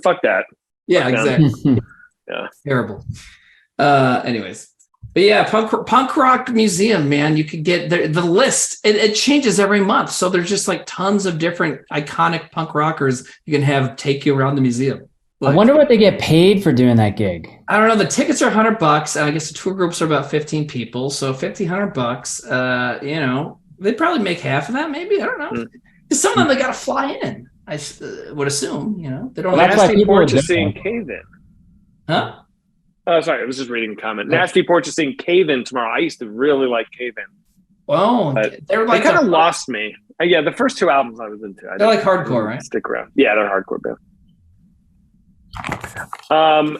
Fuck that. Yeah, exactly. Yeah. Terrible. Anyways. But yeah, punk rock museum, man. You could get the list. It changes every month. So there's just like tons of different iconic punk rockers you can have take you around the museum. I wonder what they get paid for doing that gig. I don't know. The tickets are $100. And I guess the tour groups are about 15 people. So $1,500, they'd probably make half of that. Maybe. I don't know. Because some of them, they got to fly in. I would assume, they don't have Nasty Porpoising Cave In. Huh? Oh, sorry. I was just reading a comment. Nasty Porpoising Cave In tomorrow. I used to really like Cave In. Well, they're like they kind of lost me. Yeah, the first two albums I was into. They're like hardcore, right? Stick around. Yeah, they're hardcore band.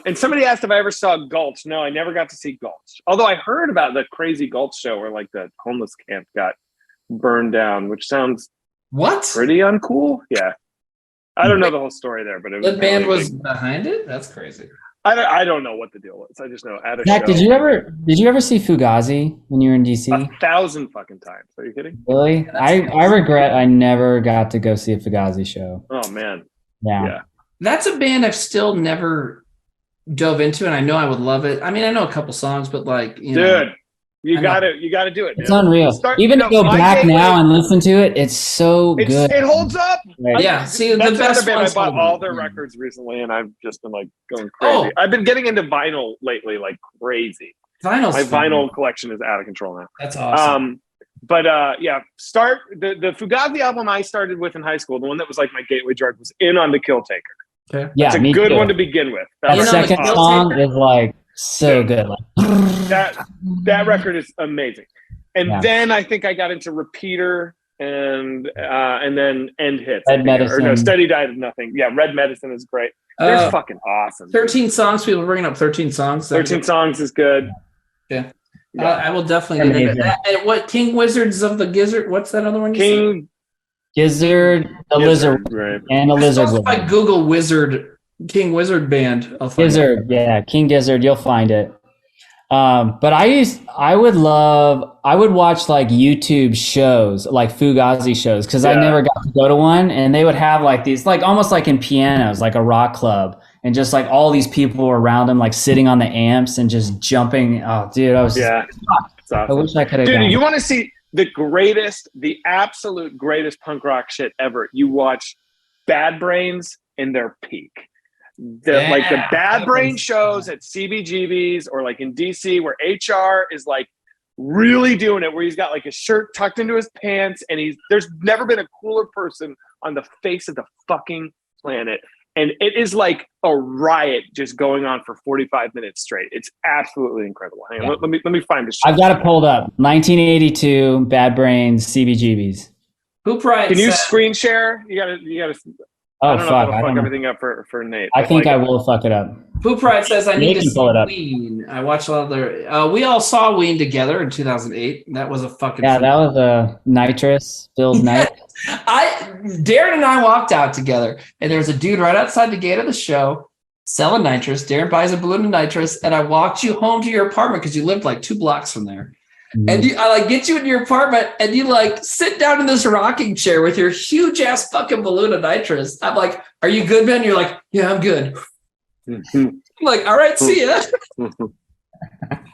And somebody asked if I ever saw Gulch. No, I never got to see Gulch. Although I heard about the crazy Gulch show where like the homeless camp got burned down, which sounds pretty uncool. Yeah. I don't know the whole story there, but it was The band really was big. behind it. That's crazy. I don't know what the deal was. I just know at a Zach, show. did you ever see Fugazi when you were in DC? 1,000 fucking times. Are you kidding? Really? I regret I never got to go see a Fugazi show. Oh man. Yeah. That's a band I've still never dove into, and I know I would love it. I mean, I know a couple songs, but like, you know, Dude, you gotta do it. It's man. unreal. Even to go my back gateway- now and listen to it, it's so good. It holds up. Right. yeah. See, That's the best another band. I ones bought hold all up. their Yeah. records recently, and I've just been like going crazy. Oh. I've been getting into vinyl lately, like crazy. Vinyl's My fun. vinyl collection is out of control now. That's awesome. But yeah, start the Fugazi album I started with in high school. The one that was like my gateway drug was "In on the Kill Taker." Okay. Yeah, It's a me good too. one to begin with. That You know, second the Kill song Taker- is like so good. Like, That record is amazing. And Yeah. then I think I got into Repeater and then End Hits. Red Medicine. Or no, Steady Died of Nothing. Yeah, Red Medicine is great. They're Uh, fucking awesome. 13 songs. People bringing up 13 songs. 13 songs is good. Yeah. Yeah. I will definitely get into Amazing. that. And what King Wizards of the Gizzard? What's that other one? You King Gizzard, a lizard, right. and a said? lizard. If I Google Wizard, King Wizard band, I'll find it. Gizzard, yeah, King Gizzard, you'll find it. But I would watch like YouTube shows, like Fugazi shows, because I Yeah. never got to go to one, and they would have like these, like almost like in pianos, like a rock club, and just like all these people were around them, like sitting on the amps and just jumping. Oh, dude, I was. Yeah. It's I awesome. wish I could have. Dude, you want to see the absolute greatest punk rock shit ever? You watch Bad Brains in their peak. Like the Bad Brain shows at CBGB's or like in DC where HR is like really doing it, where he's got like his shirt tucked into his pants, and there's never been a cooler person on the face of the fucking planet. And it is like a riot just going on for 45 minutes straight. It's absolutely incredible. Hang on, let me find this shit. I've got it pulled up. 1982, Bad Brains, CBGBs. Who Pride Can you said- screen share? You gotta. Oh I don't know fuck! if I it'll don't fuck know. everything up for Nate. I but, think like, I will fuck it up. Who Pride says I need Nate to can see pull it up. Ween. I watched a lot of their. We all saw Ween together in 2008. That was a fucking. Yeah, that was a nitrous filled night. Darren and I walked out together, and there was a dude right outside the gate of the show selling nitrous. Darren buys a balloon of nitrous, and I walked you home to your apartment because you lived like 2 blocks from there. And I like get you in your apartment, and you like sit down in this rocking chair with your huge ass fucking balloon of nitrous. I'm like, "Are you good, man?" You're like, "Yeah, I'm good." I'm like, "All right, see ya."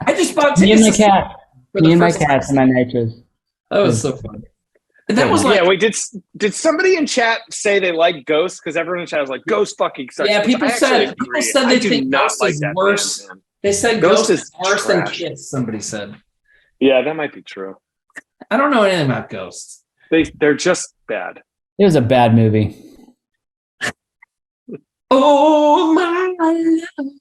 I just bought Me and tickets. my cat. for the Me and my first time. cats and my nitrous. That was so fun. And that was like, yeah, wait, did somebody in chat say they like Ghost? Because everyone in chat was like, Ghost fucking sucks. Yeah, Which people I actually said- agree. people said I they do think not Ghost like is that worse. band, man. they said Ghost Ghost is is worse than trash. Kiss. Somebody said. Yeah, that might be true. I don't know anything about Ghosts. They're just bad. It was a bad movie. Oh my love.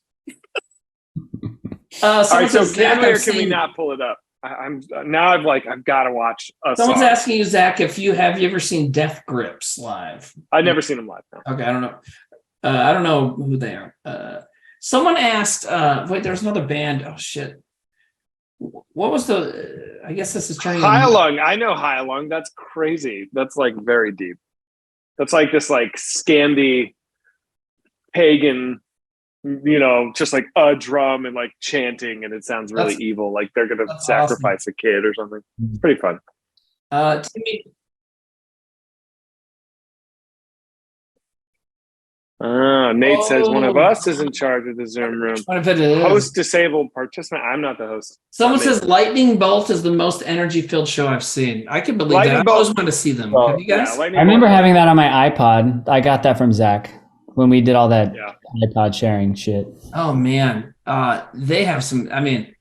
All Someone right, so says, can Zach, we or I've can we seen- not pull it up? I'm now. I've got to watch a Someone's song. asking you, Zach, if you ever seen Death Grips live? I've never seen them live. No. Okay, I don't know. I don't know who they are. Someone asked. Wait, there's another band. Oh shit. What was the? I guess this is turning. Hyalung. I know Hyalung. That's crazy. That's like very deep. That's like this like Scandi pagan, just like a drum and like chanting, and it sounds really That's- evil. Like they're gonna that's sacrifice a kid or something. It's pretty fun. Timmy, Nate says one of us is in charge of the Zoom room. what if it is? Host disabled participant. I'm not the host. Someone Not me. says Lightning Bolt is the most energy-filled show I've seen. I can believe Lightning that. I Bolt- always wanted to see them. Well, Have you guys? Yeah, Lightning I remember Bolt. having that on my iPod. I got that from Zach when we did all that Yeah. iPod sharing shit. Oh man, they have some. I mean,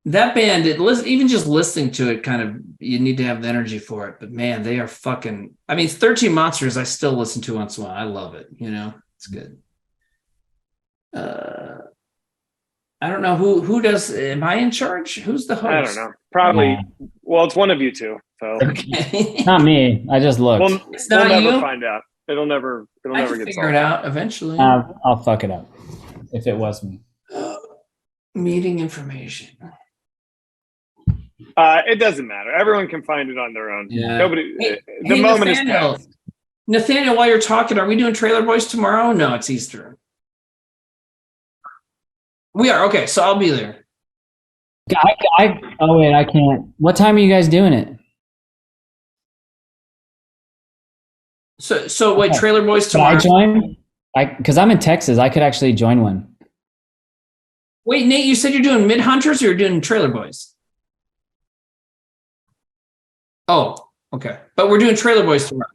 that band. Even just listening to it, kind of, you need to have the energy for it. But man, they are fucking. I mean, 13 Monsters. I still listen to once in a while. I love it. It's good. I don't know who does. Am I in charge? Who's the host? I don't know. Probably. Yeah. Well, it's one of you two. So Okay. Not me. I just looked. we'll It's not never you? find out. It'll never I get can figure solved. it out eventually. I'll fuck it up if it was me. Meeting information. It doesn't matter. Everyone can find it on their own. Yeah. Nobody. Hey, the moment is Nathaniel, past. Nathaniel, while you're talking, are we doing Trailer Boys tomorrow? No, it's Easter. We are. Okay, so I'll be there. Oh, wait, I can't. What time are you guys doing it? So wait, Okay. Trailer Boys Can I tomorrow. join? Because I'm in Texas. I could actually join one. Wait, Nate, you said you're doing Mid Hunters or you're doing Trailer Boys? Oh, okay. But we're doing Trailer Boys tomorrow.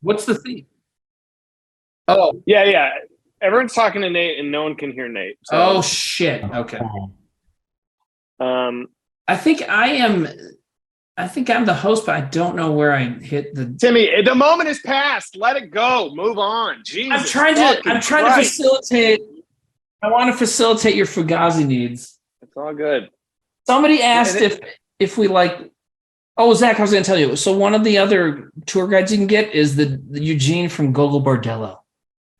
What's the theme? Oh, Yeah. Everyone's talking to Nate, and no one can hear Nate. So, oh shit. Okay. I think I'm the host, but I don't know where I hit the. Timmy, the moment is past. Let it go. Move on. Jesus. I'm trying to facilitate. I want to facilitate your Fugazi needs. It's all good. Somebody asked if we like. Oh, Zach, I was going to tell you. So one of the other tour guides you can get is the Eugene from Gogol Bordello.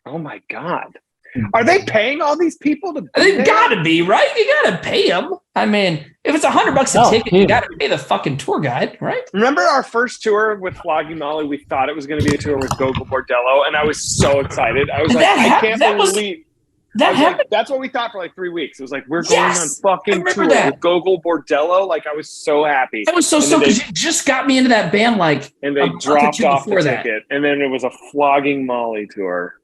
Oh my God. Are they paying all these people to be They there? gotta be, right? You gotta pay them. I mean, if it's $100 a ticket, you gotta pay the fucking tour guide, right? Remember our first tour with Flogging Molly? We thought it was going to be a tour with Gogol Bordello, and I was so excited. I was like, I can't believe that happened. Like, that's what we thought for like 3 weeks. It was like, we're going on fucking tour that. with Gogol Bordello. Like, I was so happy. I was so because you just got me into that band and they dropped off the ticket, and then it was a Flogging Molly tour.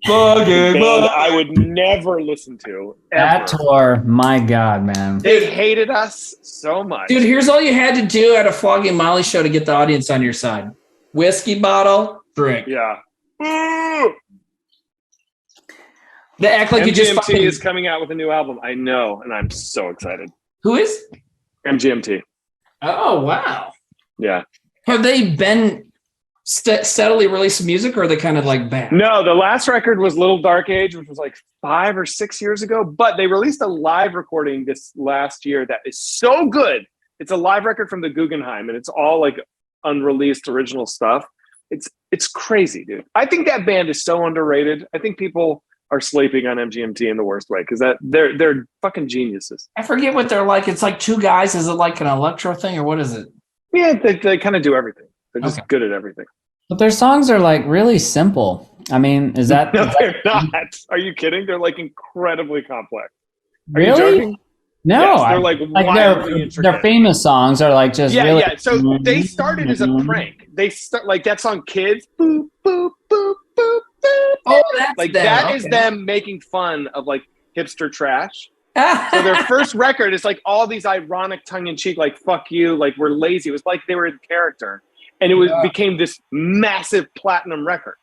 I would never listen to ever. That tour, my God, man. They hated us so much. Dude, here's all you had to do at a Flogging Molly show to get the audience on your side. Whiskey bottle, drink. Yeah. Ooh! They act like MGMT you just fucking... is coming out with a new album. I know, and I'm so excited. Who is? MGMT. Oh, wow. Yeah. Have they been steadily releasing music, or are they kind of like back? No, the last record was Little Dark Age, which was like 5 or 6 years ago, but they released a live recording this last year that is so good. It's a live record from the Guggenheim, and it's all like unreleased original stuff. It's crazy, dude. I think that band is so underrated. I think people are sleeping on MGMT in the worst way because they're fucking geniuses. I forget what they're like. It's like two guys. Is it like an electro thing, or what is it? Yeah, they kind of do everything. They're just good at everything. But their songs are like really simple. I mean, is that... No, they're not. Are you kidding? They're like incredibly complex. Are really? you joking? No, yes, they're like wildly intricate. Their famous songs are like just really... Yeah. So they started as a prank. They start like that song "Kids." Boop boop boop boop boop. Oh, that's like them. that Okay. is them making fun of like hipster trash. So their first record is like all these ironic, tongue-in-cheek, like "fuck you," like we're lazy. It was like they were in character, and it became this massive platinum record.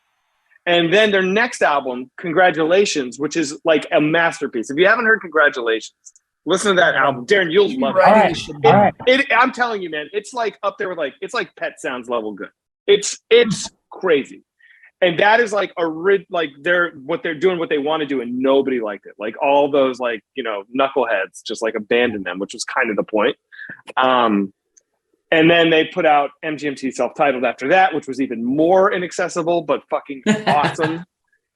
And then their next album, "Congratulations," which is like a masterpiece. If you haven't heard "Congratulations," listen to that album, Darren. You'll love it. All right. I'm telling you, man, it's like up there with like it's like Pet Sounds level good. It's crazy. And that is like they're doing what they want to do, and nobody liked it. Like all those like, you know, knuckleheads just like abandoned them, which was kind of the point. And then they put out MGMT self-titled after that, which was even more inaccessible, but fucking awesome.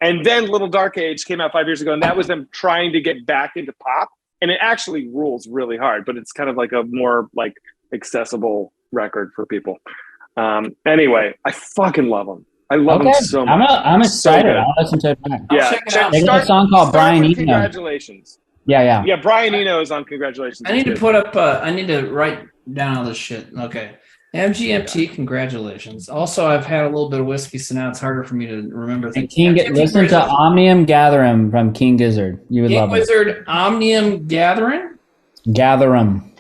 And then Little Dark Age came out 5 years ago, and that was them trying to get back into pop. And it actually rules really hard, but it's kind of like a more like accessible record for people. Anyway, I fucking love them. I love them so much. I'm excited. So I'll listen to it back. yeah, They got a song called Brian Eno. Congratulations. Yeah. Brian Eno is on Congratulations. I need to put up. I need to write down all this shit. Okay, MGMT. Congratulations. Also, I've had a little bit of whiskey, so now it's harder for me to remember things. Listen to Omnium Gatherum from King Gizzard. You would love it. King Gizzard, Omnium Gathering. Gatherum.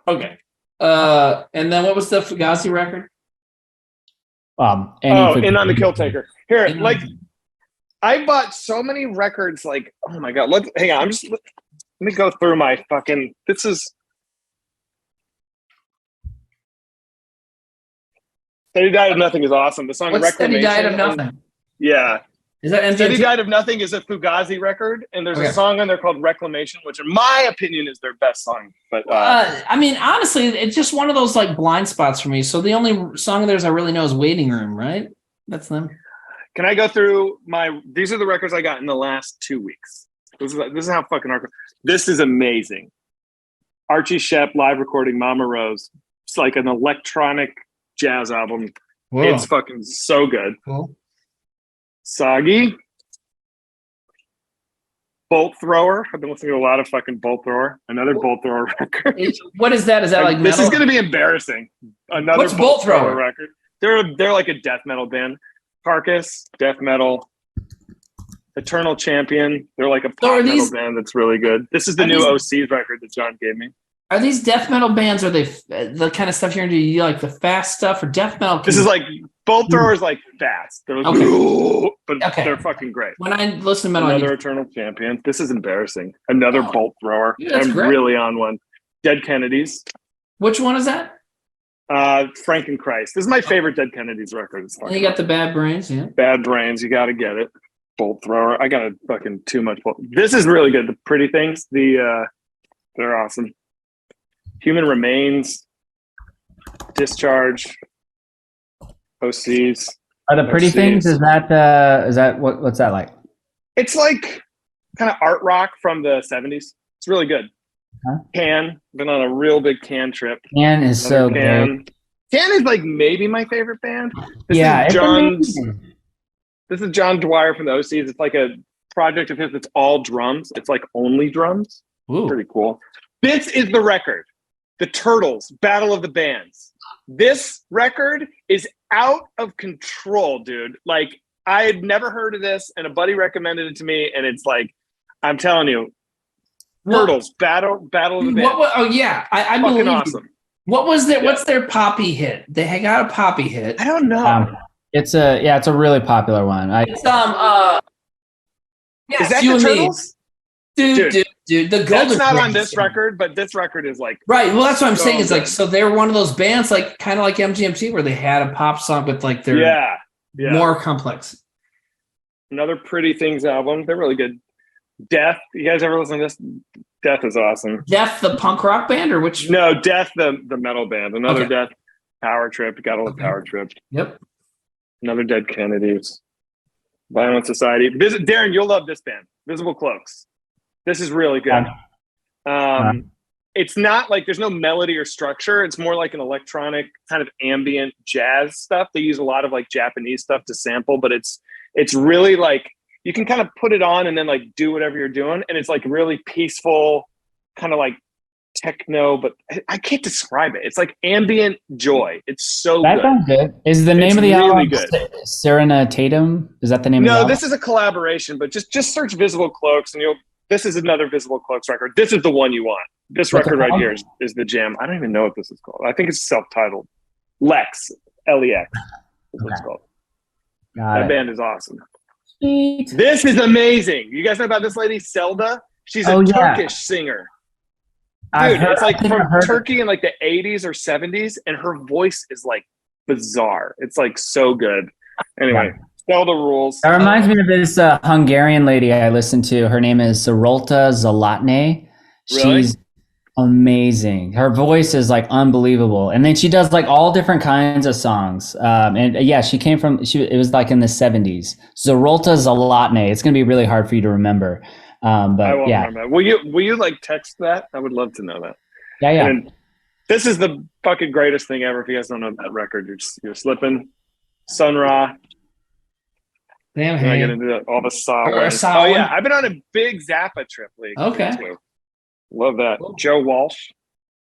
Okay. And then what was the Fugazi record? In on the Kill Taker. Here, like I bought so many records. Like, oh my god, hang on. Let me go through my fucking. This is Steady Diet of Nothing is awesome. The song What's Reclamation. Steady Diet of Nothing? Yeah. Is that MGMT? Steady Diet of Nothing is a Fugazi record, and there's a song on there called Reclamation, which in my opinion is their best song. But I mean, honestly, it's just one of those like blind spots for me. So the only song of theirs I really know is Waiting Room, right? That's them. Can I go through these are the records I got in the last 2 weeks. This is how fucking hardcore. This is amazing. Archie Shepp live recording Mama Rose. It's like an electronic jazz album. Whoa. It's fucking so good. Cool. Soggy. Bolt Thrower. I've been listening to a lot of fucking Bolt Thrower. Another Bolt Thrower record. What is that? Is that like this metal? is going to be embarrassing. Another What's Bolt Thrower record. They're like a death metal band. Carcass, death metal. Eternal Champion. They're like a pop metal band that's really good. This is the new OCs record that John gave me. Are these death metal bands? Are they the kind of stuff you're into? You like the fast stuff or death metal? This is like Bolt Thrower is like fast. They're like, okay. But they're fucking great. When I listen to metal, Another Eternal Champion. This is embarrassing. Another Bolt Thrower. Yeah, I'm great. really on one. Dead Kennedys. Which one is that? Frankenchrist. This is my favorite Dead Kennedys record. It's And you got the Bad Brains, yeah. Bad Brains. You got to get it. Bolt Thrower. I got a fucking too much. This is really good. The Pretty Things. They're awesome. Human Remains. Discharge. OCs. Are the Pretty OCs. Things? Is that what's that like? It's like kind of art rock from the 70s. It's really good. Huh? Can. Been on a real big Can trip. Can is so Can. good. Can is like maybe my favorite band. This Yeah, is it's John's. This is John Dwyer from the OCs. It's like a project of his that's all drums. It's like only drums. Ooh. Pretty cool. This is the record. The Turtles, Battle of the Bands. This record is out of control, dude. Like, I had never heard of this, and a buddy recommended it to me, and it's like, I'm telling you, Turtles, Battle of the Bands. Oh yeah, I Fucking believe awesome. you. What was their? Yeah. What's their poppy hit? They got a poppy hit. I don't know. It's a really popular one. It's yeah, Is that You the and Me. Turtles? Dude, the Golden. That's not on Girls. this record, but this record is like Right. Well, that's what I'm so saying. Is like, good. so they're one of those bands, like kind of like MGMT, where they had a pop song, but like they're yeah. more complex. Another Pretty Things album. They're really good. Death. You guys ever listen to this? Death is awesome. Death, the punk rock band, or which? No, Death, the metal band. Another Okay. Death. Power Trip. You got a little Okay. Power Trip. Yep. Another Dead Kennedys. Violent Society. Darren, you'll love this band. Visible Cloaks. This is really good. It's not like there's no melody or structure. It's more like an electronic kind of ambient jazz stuff. They use a lot of like Japanese stuff to sample, but it's really like you can kind of put it on and then like do whatever you're doing. And it's like really peaceful, kind of like techno, but I can't describe it. It's like ambient joy. It's so That good. sounds good. Is the name It's of the really album good. Serena Tatum? Is that the name of the No, album? this is a collaboration, but just search Visible Cloaks and this is another Visible Cloaks record. This is the one you want. This What's it record right called? here is the jam. I don't even know what this is called. I think it's self-titled. Lex, L-E-X is what it's called. Got That it. band is awesome. Sweet. This is amazing. You guys know about this lady, Selda? She's a Turkish singer. Dude, it's like from Turkey in like the 80s or 70s, and her voice is like bizarre. It's like so good. Anyway, Zelda rules. That reminds me of this Hungarian lady I listened to. Her name is Zarolta Zalatne. Really? She's amazing. Her voice is like unbelievable. And then she does like all different kinds of songs. And yeah, she came from, it was like in the 70s. Zarolta Zalatne. It's going to be really hard for you to remember. But I won't yeah. remember that. Will you like text that? I would love to know that. Yeah. And this is the fucking greatest thing ever. If you guys don't know that record, you're slipping. Sun Ra. Damn, And I get into all the Saw Or ones. Saw Oh yeah, one? I've been on a big Zappa trip lately. Okay. too. Love that. Joe Walsh.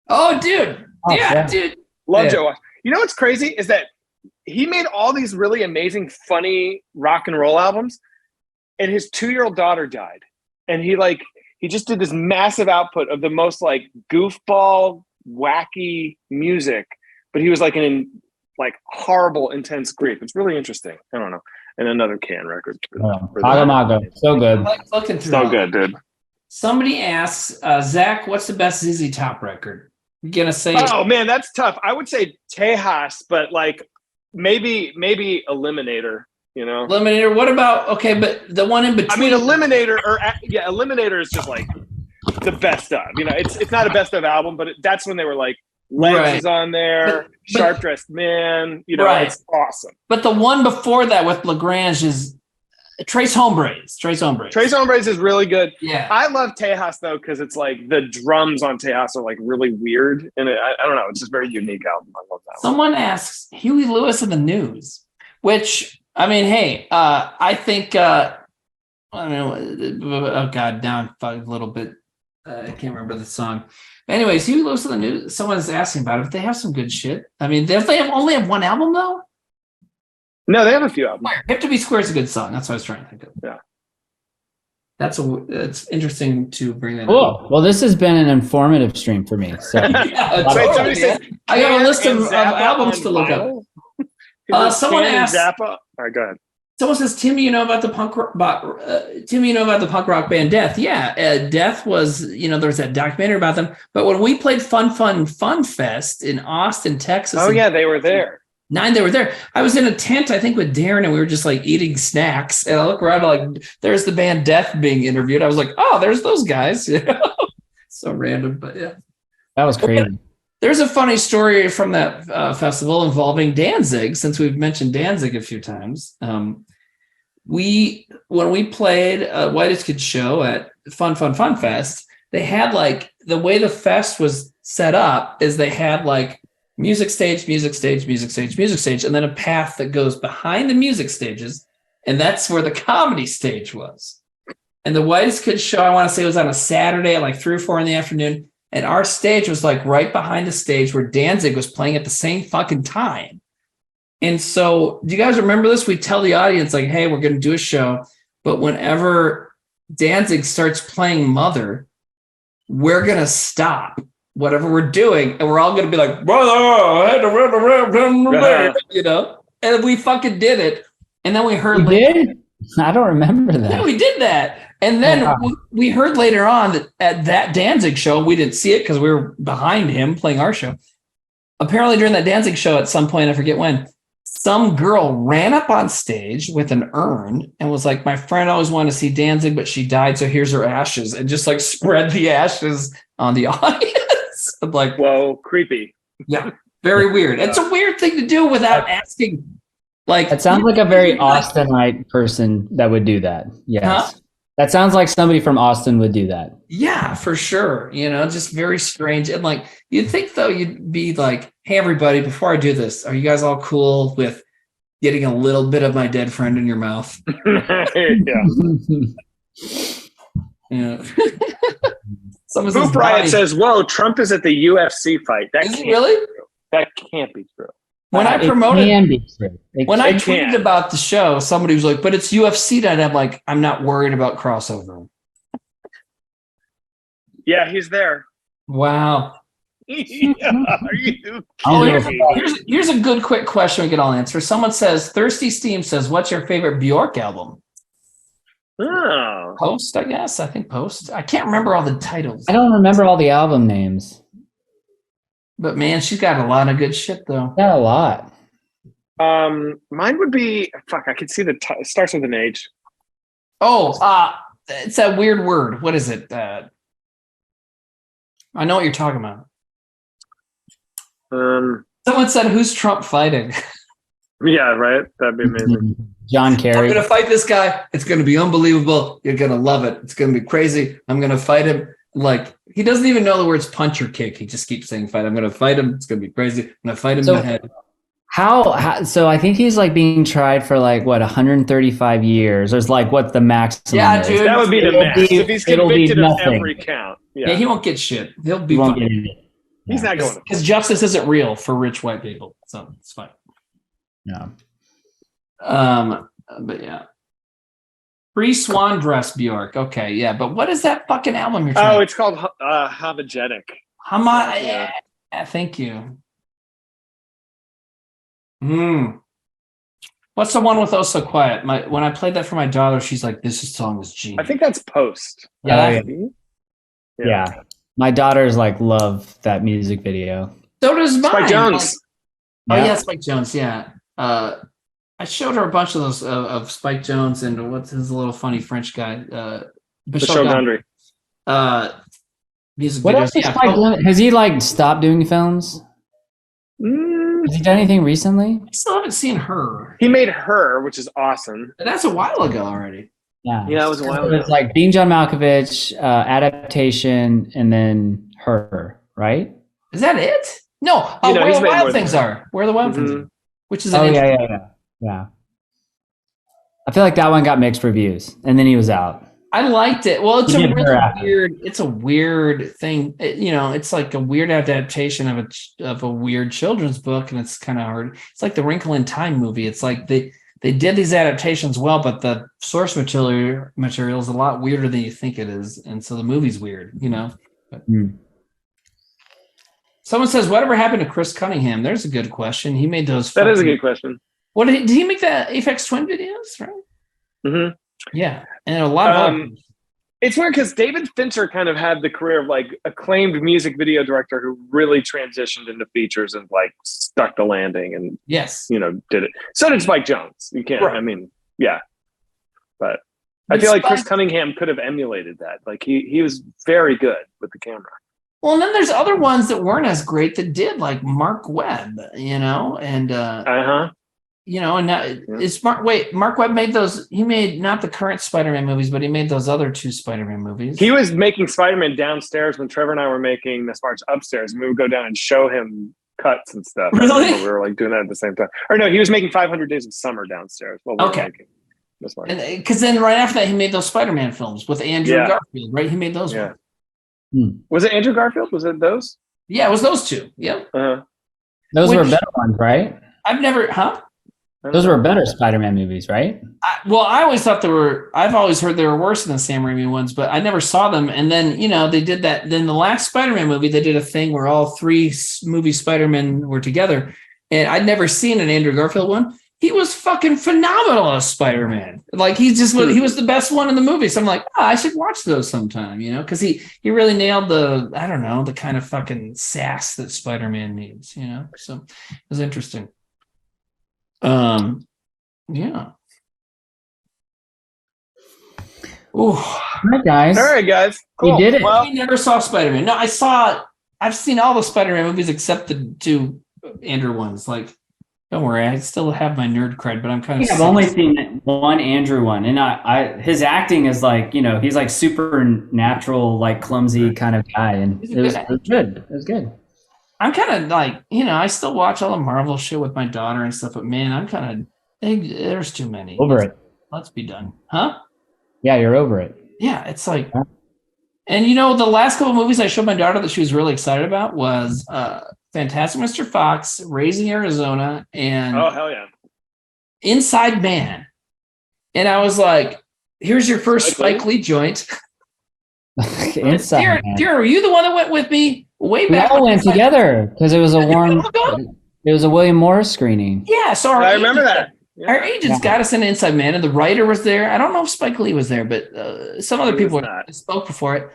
Oh, dude. Oh, yeah, yeah. dude. Love Yeah. Joe Walsh. You know what's crazy is that he made all these really amazing, funny rock and roll albums, and his 2-year-old daughter died. And he just did this massive output of the most like goofball, wacky music, but he was like in like horrible, intense grief. It's really interesting. I don't know. And another Can record. Mago Mago. So good. I like looking through. So all good, dude. Somebody asks, Zach, what's the best ZZ Top record? You gonna say? Oh man, that's tough. I would say Tejas, but like maybe Eliminator. You know, Eliminator. What about but the one in between? I mean, Eliminator is just like the best of. You know, it's not a best of album, but that's when they were like Legs Right. is on there, But- Sharp Dressed Man. You know, Right. it's awesome. But the one before that with Lagrange is Tres Hombres. Tres Hombres. Tres Hombres is really good. Yeah. I love Tejas though because it's like the drums on Tejas are like really weird, and I don't know, it's just a very unique album. I love that one. Someone asks Huey Lewis in the News, which I mean, hey, I think I don't know. Oh God, now I'm a little bit. I can't remember the song. Anyways, Huey Lewis in the News. Someone's asking about it. But they have some good shit. I mean, they only have one album though. No, they have a few albums. Have to Be Square is a good song. That's what I was trying to think of. Yeah. It's interesting to bring that Cool. up. Well, this has been an informative stream for me. So Yeah, Wait, totally, somebody says, man. I got a list of Zappa albums on to look up. vinyl? Is it Someone Can and asked- Zappa? All right, go ahead. Someone says, Tim, you know about the punk rock band Death? Yeah, Death was, there was that documentary about them. But when we played Fun Fest in Austin, Texas. Oh yeah, they were there. They were there. I was in a tent, I think, with Darren, and we were just like eating snacks. And I look around, like, there's the band Death being interviewed. I was like, oh, there's those guys. So random, but yeah. that was crazy. There's a funny story from that festival involving Danzig, since we've mentioned Danzig a few times. When we played Whitest Kid show at Fun Fest, they had like the way the fest was set up is they had like music stage, and then a path that goes behind the music stages, and that's where the comedy stage was. And the Whitest Kid show, I want to say, was on a Saturday at like 3 or 4 in the afternoon. And our stage was like right behind the stage where Danzig was playing at the same fucking time. And so, do you guys remember this? We tell the audience, like, hey, we're going to do a show. But whenever Danzig starts playing Mother, we're going to stop whatever we're doing. And we're all going to be like, and we fucking did it. And then we heard. We did? I don't remember that. Yeah, we did that. And then we heard later on that at that Danzig show, we didn't see it because we were behind him playing our show. Apparently during that Danzig show at some point, I forget when, some girl ran up on stage with an urn and was like, my friend always wanted to see Danzig, but she died, so here's her ashes, and just like spread the ashes on the audience. I'm like, whoa, creepy. Yeah, very weird. It's a weird thing to do without asking. Like, That sounds like a very Austinite person that would do that. Yes. Huh? That sounds like somebody from Austin would do that. Yeah, for sure. Just very strange. And like, you'd think though, you'd be like, hey, everybody, before I do this, are you guys all cool with getting a little bit of my dead friend in your mouth? Yeah. Someone Poop says, Riot Bonnie, says, whoa, Trump is at the UFC fight. That is can't it really? be true. That can't be true. When I It promoted, can be true. when I It tweeted can. about the show, somebody was like, but it's UFC night. I'm like, I'm not worried about crossover. Yeah, he's there. Wow. Yeah, are you Oh, kidding me? Here's a good quick question we can all answer. Someone says, Thirsty Steam says, what's your favorite Bjork album? Oh. Post, I guess. I think Post. I can't remember all the titles. I don't remember all the album names. But man, she's got a lot of good shit though. Got a lot. Mine would be I could see it starts with an H. Oh, it's that weird word. What is it? I know what you're talking about. Someone said, who's Trump fighting? Yeah, right. That'd be amazing. John I'm Kerry. going to fight this guy. It's going to be unbelievable. You're going to love it. It's going to be crazy. I'm going to fight him. Like, he doesn't even know the words punch or kick. He just keeps saying fight. I'm going to fight him. It's going to be crazy. I'm going to fight him in the head. How so I think he's like being tried for like what 135 years. There's like what the maximum Yeah, is. dude. That would be the It'll max. be- If he's it'll be convicted of nothing. every count. Yeah, he won't get shit. He'll be He won't fine. get it. He's not going to. Because justice isn't real for rich white people. So it's fine. No. But yeah. Pre-swan dress Bjork. Okay, yeah. But what is that fucking album you're trying Oh, it's called Homogenic. yeah. Thank you. What's the one with Oh So Quiet? When I played that for my daughter, she's like, this song is genius. I think that's Post. Yeah. Yeah. My daughters like love that music video. So does mine. Spike Jones. Like, Yeah. yeah, Spike Jones. Yeah. I showed her a bunch of those of Spike Jones and what's his little funny French guy, Michel Gondry. Gondry. Music What videos. else is Yeah, Spike doing? Has he like stopped doing films? Has he done anything recently? I still haven't seen Her. He made Her, which is awesome. That's a while ago already. Yeah. Yeah, it was a while ago. It was like Being John Malkovich, adaptation, and then Her, right? Is that it? No. You know, Where he's the made more Wild than Things that. Are. Where the Wild Things Are. Which is Yeah. I feel like that one got mixed reviews, and then he was out. I liked it. Well, it's He a did really Her after. weird. It's a weird thing. It's like a weird adaptation of a weird children's book, and it's kind of hard. It's like the Wrinkle in Time movie. It's like they did these adaptations well, but the source material is a lot weirder than you think it is, and so the movie's weird. But, Someone says, "Whatever happened to Chris Cunningham?" There's a good question. He made those. That is a good question. What did he make that Aphex Twin videos? Right. Mm-hmm. Yeah, and a lot of other. It's weird because David Fincher kind of had the career of like acclaimed music video director who really transitioned into features and like stuck the landing and Yes, did it. So did Spike Jonze. You can't. Right. I mean, yeah, but I feel like Chris Cunningham could have emulated that. Like he was very good with the camera. Well, and then there's other ones that weren't as great that did, like Mark Webb, and it's Mark Webb made those. He made not the current Spider-Man movies, but he made those other two Spider-Man movies. He was making Spider-Man downstairs when Trevor and I were making Miss March upstairs, and we would go down and show him cuts and stuff. Really? We were like doing that at the same time. Or no, he was making 500 Days of Summer downstairs while we were making Miss March. Because then right after that, he made those Spider-Man films with Andrew Garfield. Right, he made those ones. Was it Andrew Garfield? Was it those? Yeah, it was those two. Yep. Those were better ones, right? I've never, Those were better Spider-Man movies, right? I always thought I've always heard they were worse than the Sam Raimi ones, but I never saw them. And then, they did that. Then the last Spider-Man movie, they did a thing where all three movie Spider-Men were together. And I'd never seen an Andrew Garfield one. He was fucking phenomenal as Spider-Man. Like he was the best one in the movie. So I'm like, I should watch those sometime, because he really nailed the kind of fucking sass that Spider-Man needs, So it was interesting. Yeah. Ooh. All right, guys. All right, guys. Cool. You did it. Well, I never saw Spider-Man. No, I've seen all the Spider-Man movies except the two Andrew ones. Like, don't worry, I still have my nerd cred, but I'm kind of. I've only seen one Andrew one, and his acting is like, he's like supernatural, like clumsy kind of guy, and it was good. It was good. I'm kind of like, I still watch all the Marvel shit with my daughter and stuff, but man, I'm kind of, there's too many. Over it. Let's be done. Huh? Yeah, you're over it. Yeah, it's like, and the last couple movies I showed my daughter that she was really excited about was Fantastic Mr. Fox, Raising Arizona, and oh hell yeah, Inside Man. And I was like, here's your first Spike Lee joint. Inside Man. Darren, were you the one that went with me way back? We all went together because it was a William Morris screening. Yeah, so I remember that. Yeah. Our agents got us into Inside Man, and the writer was there. I don't know if Spike Lee was there, but some other people spoke before it.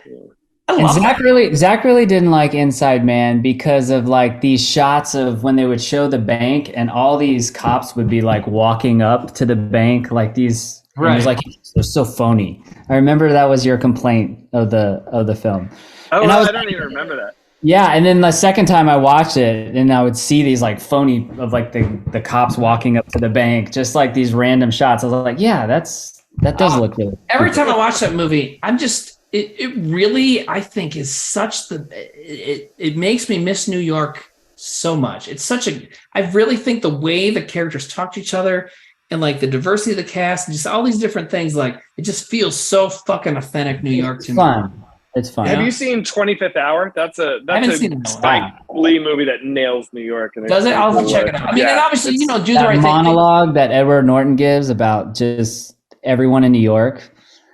And Zach really didn't like Inside Man because of like these shots of when they would show the bank and all these cops would be like walking up to the bank like these. Right. It was like they're so phony. I remember that was your complaint of the film. Oh, I don't even remember that. Yeah, and then the second time I watched it, and I would see these like phony of like the cops walking up to the bank, just like these random shots. I was like, yeah, that does look good. Every time I watch that movie, I'm just it really I think is such it makes me miss New York so much. It's such I really think the way the characters talk to each other and like the diversity of the cast and just all these different things, like it just feels so fucking authentic New York to me. It's fun. Have you seen 25th Hour? That's a Spike Lee movie that nails New York. And does it? I'll have to check it out. I mean, and obviously, do the right thing. Monologue that Edward Norton gives about just everyone in New York.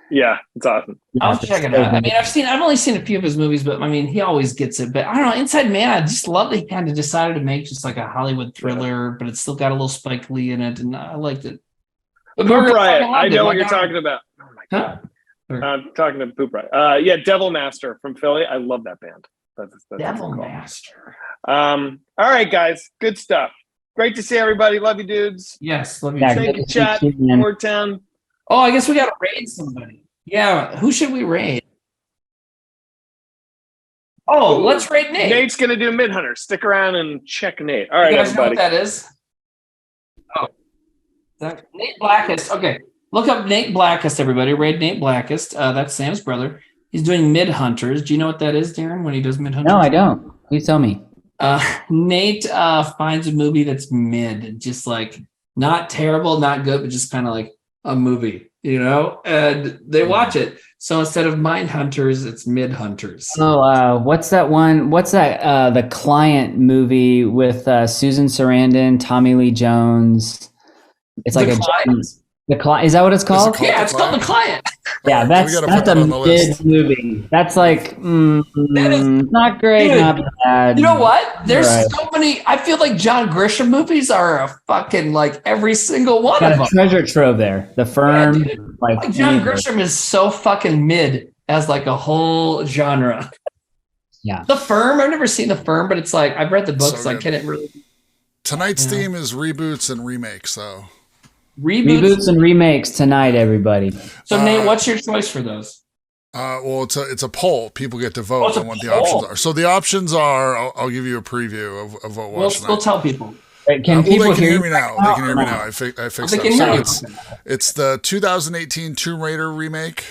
Yeah, it's awesome. I'll check it out. I mean, I've only seen a few of his movies, but I mean, he always gets it. But I don't know, Inside Man, I just love that he kind of decided to make just like a Hollywood thriller, but it's still got a little Spike Lee in it, and I liked it. Poop Riot. I know what you're talking about. Oh my god. I'm talking to Poop Riot. Yeah, Devil Master from Philly. I love that band. That's Devil Master. All right, guys. Good stuff. Great to see everybody. Love you, dudes. Yes, love you. Thank you, chat. Watertown. Oh, I guess we got to raid somebody. Yeah, who should we raid? Oh, let's rate Nate. Nate's gonna do Midhunter. Stick around and check Nate. All right, You guys know everybody. what that is? Oh, Nate Blackest. Okay, look up Nate Blackest. Everybody, rate Nate Blackest. That's Sam's brother. He's doing Mid-Hunters. Do you know what that is, Darren? When he does Mid-Hunters? No, I don't. Please tell me. Nate finds a movie that's mid, just like not terrible, not good, but just kind of like a movie, and they watch it. So instead of Mind Hunters, it's Mid Hunters. Oh, what's that one? What's that? The Client movie with Susan Sarandon, Tommy Lee Jones. It's like The Client. Is that what it's called? Yeah, it's called The Client. Yeah, that's a mid movie. That's like not great, Dude, not bad. You know what? There's Right. so many. I feel like John Grisham movies are a fucking like every single one Got of a them. treasure trove there. The Firm, Yeah, like John Grisham is so fucking mid as like a whole genre. Yeah. The Firm. I've never seen The Firm, but it's like I've read the books. So I can't really Tonight's theme is reboots and remakes, though. Reboots and remakes tonight, everybody. So Nate, what's your choice for those? Well, it's a poll. People get to vote it's a on what the poll. options are. So the options are, I'll give you a preview of what We'll watch we'll tonight. tell people. Can They people can hear hear you me now. They can hear me now. I fixed They that. can hear So you. it's the 2018 Tomb Raider remake,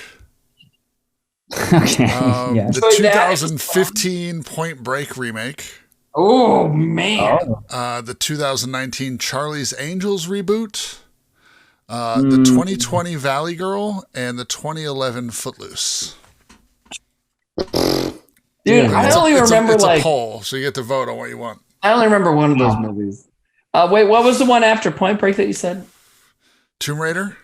Okay. the So that is 2015 Point Break remake, Oh man. the 2019 Charlie's Angels reboot, the 2020 Valley Girl, and the 2011 Footloose. Dude, I only remember it's like a poll, so you get to vote on what you want. I only remember one of those movies. Wait, what was the one after Point Break that you said? Tomb Raider.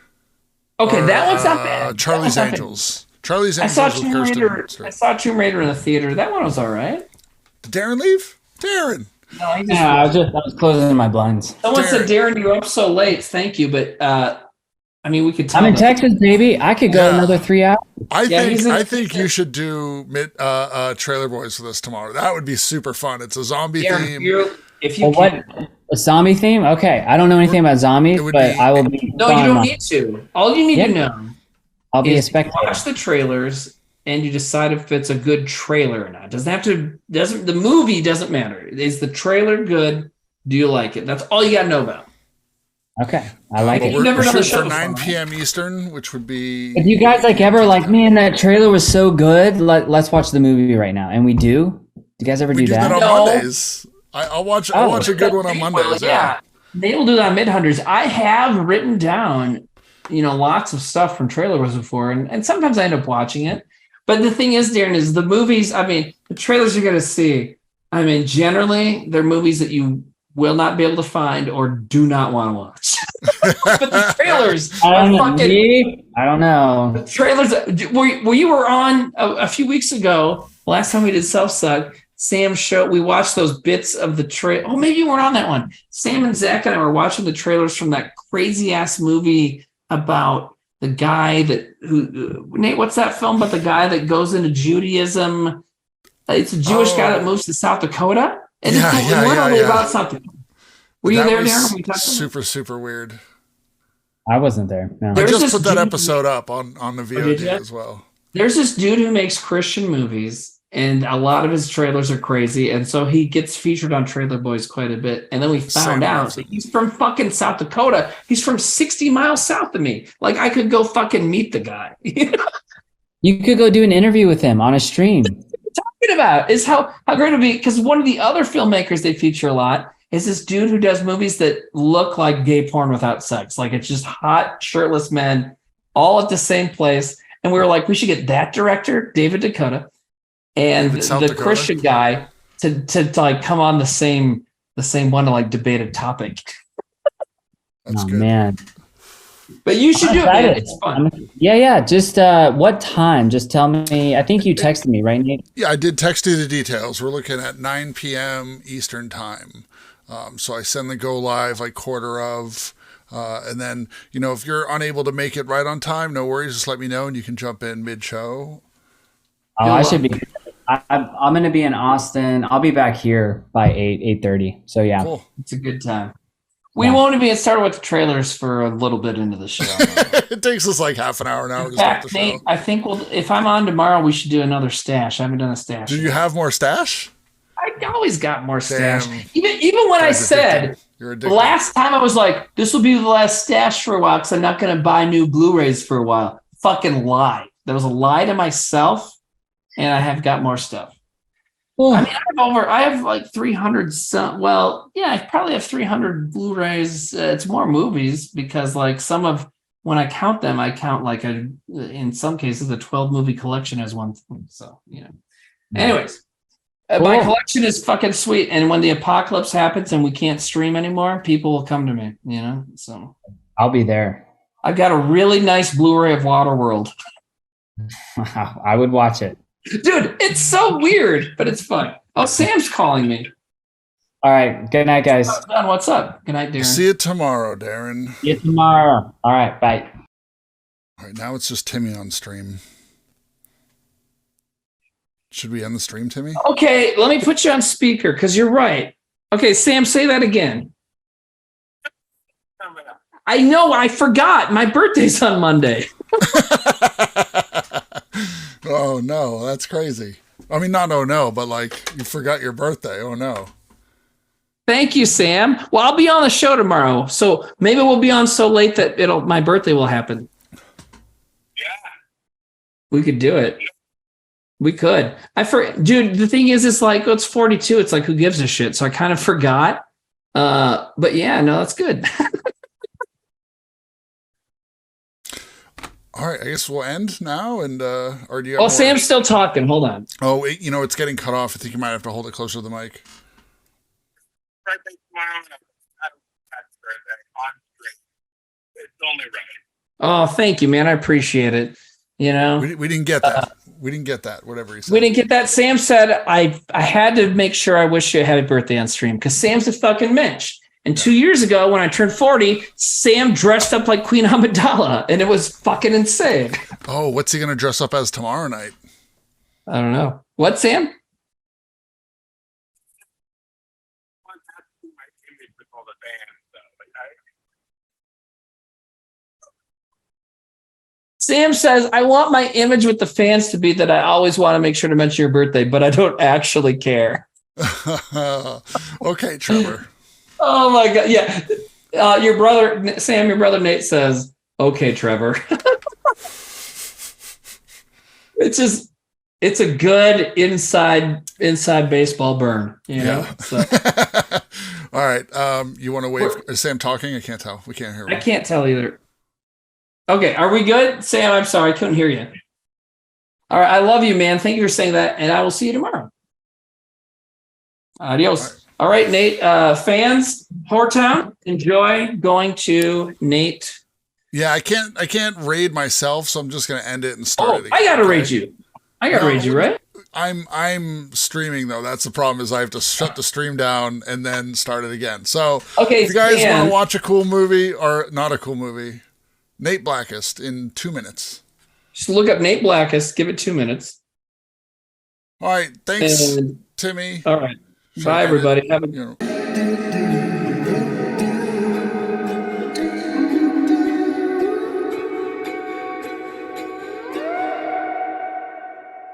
Okay, Or, that one's not bad. Charlie's That one's not bad. Angels. Charlie's I Angels saw with Tomb Kirsten Raider. Stewart. I saw Tomb Raider in the theater. That one was all right. Did Darren leave? Darren. No, he just, Yeah, I was closing my blinds. someone said, "Darren, you're up so late." Thank you, but I mean, we could. Tell I'm in them. Texas, baby. I could go Yeah. another 3 hours. I think you should do Trailer Boys for this tomorrow. That would be super fun. It's a zombie Darren, theme. if you Well, can. what a zombie theme? Okay, I don't know anything about zombies, It would but be- I will be. No, you don't need to. All you need Yeah. to know I'll be a is spectator. watch the trailers and you decide if it's a good trailer or not. Doesn't have to. Doesn't the movie doesn't matter? Is the trailer good? Do you like it? That's all you got to know about. Okay, I like Well, it. You've never We're done the shooting show for 9 before, p.m. Eastern, which would be. If you guys ever man, that trailer was so good. Let's watch the movie right now, and we do. Do you guys ever We do do that on No. Mondays. I'll watch a good one on Mondays. Yeah, they will do that on Mid-Hunters. I have written down, lots of stuff from trailers before, and sometimes I end up watching it. But the thing is, Darren, is the movies, the trailers you're going to see, generally, they're movies that you will not be able to find or do not want to watch. But the trailers I are don't know. fucking... Me? I don't know. The trailers, where you were on a few weeks ago, last time we did Self-Suck, Sam showed, we watched those bits of the trailer. Oh, maybe you weren't on that one. Sam and Zach and I were watching the trailers from that crazy ass movie about the guy Nate, what's that film about the guy that goes into Judaism? It's a Jewish guy that moves to South Dakota. And it's literally about something. Were you there, Darren? When we talked about super, super weird. I wasn't there. No. I There's just this put that dude- episode up on the VOD you? as well. There's this dude who makes Christian movies, and a lot of his trailers are crazy, and so he gets featured on Trailer Boys quite a bit. And then we found out that he's from fucking South Dakota. He's from 60 miles south of me. Like, I could go fucking meet the guy. You could go do an interview with him on a stream. Talking about is how great it would be, because one of the other filmmakers they feature a lot is this dude who does movies that look like gay porn without sex. Like, it's just hot, shirtless men all at the same place. And we were like, we should get that director, David Dakota, and David South the Dakota? Christian guy to like come on the same one to like debate a topic. That's Oh good. man. But you should I'm do it, man. excited. It's fun. Yeah. Just what time? Just tell me. I think you texted me, right, Nate? Yeah, I did text you the details. We're looking at 9 p.m. Eastern time. So I send the go live like quarter of. And then, if you're unable to make it right on time, no worries. Just let me know and you can jump in mid-show. Oh, I should be. I'm going to be in Austin. I'll be back here by 8:30. So yeah. Cool. It's a good time. We won't even get started with the trailers for a little bit into the show. It takes us like half an hour now to In start fact, the show. I think if I'm on tomorrow, we should do another stash. I haven't done a stash. Do you have more stash? I always got more stash. Damn. Even when I said You're the addicted. last time I was like, this will be the last stash for a while because I'm not going to buy new Blu-rays for a while. Fucking lie. That was a lie to myself, and I have got more stuff. I mean, I have like 300 some. Well, yeah, I probably have 300 Blu-rays. It's more movies because like some of when I count them, I count like in some cases a 12 movie collection as one thing. So anyways. My collection is fucking sweet, and when the apocalypse happens and we can't stream anymore, people will come to me. So I'll be there. I've got a really nice Blu-ray of Waterworld. I would watch it, dude. It's so weird, but it's fun. Oh, Sam's calling me. All right, good night, guys. Don, what's up? Good night, Darren. See you tomorrow, Darren. See you tomorrow. All right, bye. All right, now it's just Timmy on stream. Should we end the stream, Timmy? Okay, let me put you on speaker because you're right. Okay, Sam, say that again. I know, I forgot. My birthday's on Monday. Oh, no, that's crazy. I mean, not oh, no, but like you forgot your birthday. Oh, no. Thank you, Sam. Well, I'll be on the show tomorrow, so maybe we'll be on so late that my birthday will happen. Yeah. We could do it. We could. Dude, the thing is, it's like, it's 42. It's like, who gives a shit? So I kind of forgot. But yeah, no, that's good. All right, I guess we'll end now. And or do you? Oh, Sam's still talking. Hold on. Oh, it's getting cut off. I think you might have to hold it closer to the mic. It's only right. Oh, thank you, man. I appreciate it. We didn't get that. We didn't get that. Whatever he said. We didn't get that. Sam said I had to make sure I wish you a happy birthday on stream because Sam's a fucking mensch. And 2 years ago, when I turned 40, Sam dressed up like Queen Amidala, and it was fucking insane. Oh, what's he gonna dress up as tomorrow night? I don't know. What, Sam? Sam says, I want my image with the fans to be that I always want to make sure to mention your birthday, but I don't actually care. Okay, Trevor. Oh my God. Yeah. Your brother Nate says, okay, Trevor. It's a good inside baseball burn, Yeah. So. All right. You want to wave? Is Sam talking? I can't tell. We can't hear him. I can't tell either. Okay. Are we good? Sam, I'm sorry. I couldn't hear you. All right. I love you, man. Thank you for saying that. And I will see you tomorrow. Adios. All right, Nate. Fans, Watertown, enjoy going to Nate. Yeah, I can't raid myself, so I'm just gonna end it and start it again. I gotta raid you. Raid you, right? I'm streaming though. That's the problem, is I have to shut the stream down and then start it again. So okay, if you guys want to watch a cool movie or not a cool movie, Nate Blackest in 2 minutes. Just look up Nate Blackest, give it 2 minutes. All right, thanks, Timmy. All right. Bye, everybody. Have a